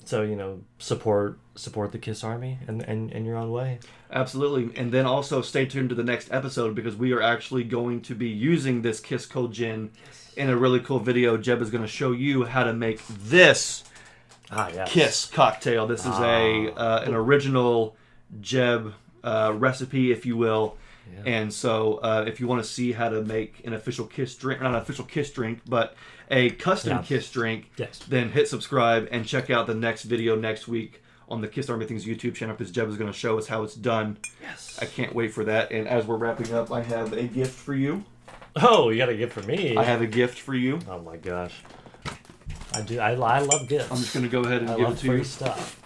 So support the Kiss Army and your own way. Absolutely. And then also stay tuned to the next episode because we are actually going to be using this Kiss Cold Gin in a really cool video. Jeb is going to show you how to make this Kiss cocktail. This is an original Jeb recipe, if you will. Yeah. And so if you want to see how to make an official Kiss drink, not an official Kiss drink, but a custom Kiss drink, then hit subscribe and check out the next video next week on the Kiss Army Things YouTube channel because Jeb is going to show us how it's done. Yes. I can't wait for that. And as we're wrapping up, I have a gift for you. Oh, you got a gift for me? I have a gift for you. Oh my gosh. I do. I love gifts. I'm just going to go ahead and give it to you. Stuff.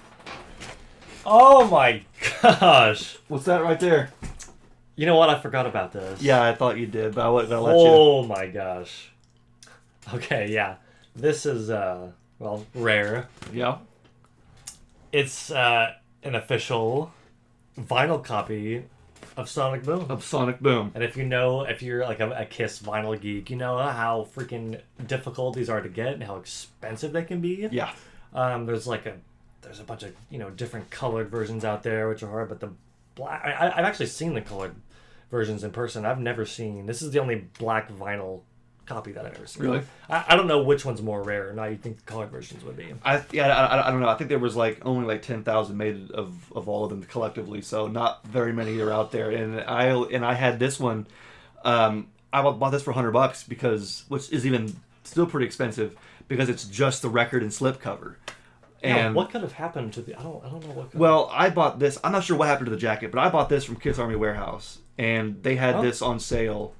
Oh my gosh. What's that right there? You know what? I forgot about this. Yeah, I thought you did, but I wasn't going to let you. Oh my gosh. Okay, yeah. This is, rare. Yeah. It's an official vinyl copy of Sonic Boom. And if you're like a Kiss vinyl geek, you know how freaking difficult these are to get and how expensive they can be. Yeah. There's a bunch of different colored versions out there which are hard, but the black I've actually seen the colored versions in person. I've never seen, this is the only black vinyl copy that I've ever seen. Really? I don't know which one's more rare. Now you think the colored versions would be. I don't know. I think there was like only like 10,000 made of all of them collectively, so not very many are out there. And I had this one. I bought this for $100 because, which is even still pretty expensive, because it's just the record and slipcover. And what could have happened to the? I don't know what. Well, I bought this. I'm not sure what happened to the jacket, but I bought this from Kiss Army Warehouse, and they had this on sale,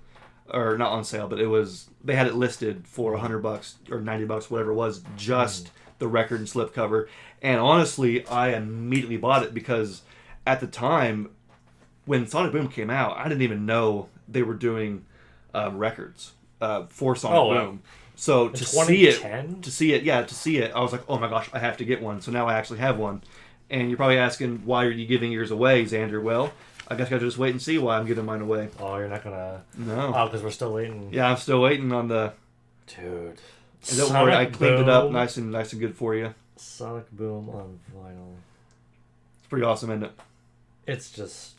or not on sale, but they had it listed for $100 or $90, whatever it was, just the record and slipcover. And honestly, I immediately bought it because at the time when Sonic Boom came out, I didn't even know they were doing records for Sonic Boom. So to see it, I was like, oh my gosh, I have to get one. So now I actually have one. And you're probably asking, why are you giving yours away, Xander? Well, I guess I gotta just wait and see why I'm giving mine away. Oh, you're not gonna? No. Oh, because we're still waiting. Yeah, I'm still waiting on the. Dude. And don't worry, I cleaned it up nice and good for you. Sonic Boom on vinyl. It's pretty awesome, isn't it? It's just.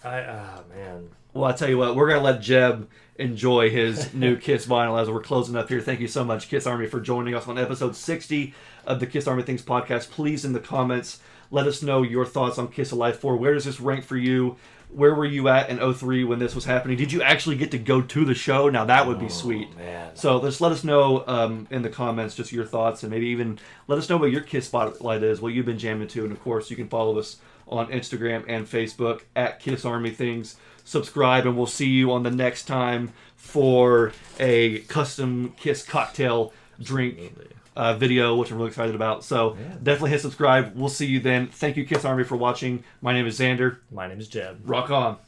Man. Well, I tell you what, we're gonna let Jeb enjoy his new Kiss vinyl as we're closing up here. Thank you so much, Kiss Army, for joining us on episode 60 of the Kiss Army Things podcast. Please, in the comments, let us know your thoughts on Kiss Alive 4. Where does this rank for you? Where were you at in 03 when this was happening? Did you actually get to go to the show? Now, that would be sweet. Man. So just let us know in the comments just your thoughts, and maybe even let us know what your Kiss spotlight is, what you've been jamming to. And, of course, you can follow us on Instagram and Facebook at Kiss Army Things. Subscribe, and we'll see you on the next time for a custom Kiss cocktail drink video, which I'm really excited about. So definitely hit subscribe. We'll see you then. Thank you, Kiss Army, for watching. My name is Xander. My name is Jeb. Rock on.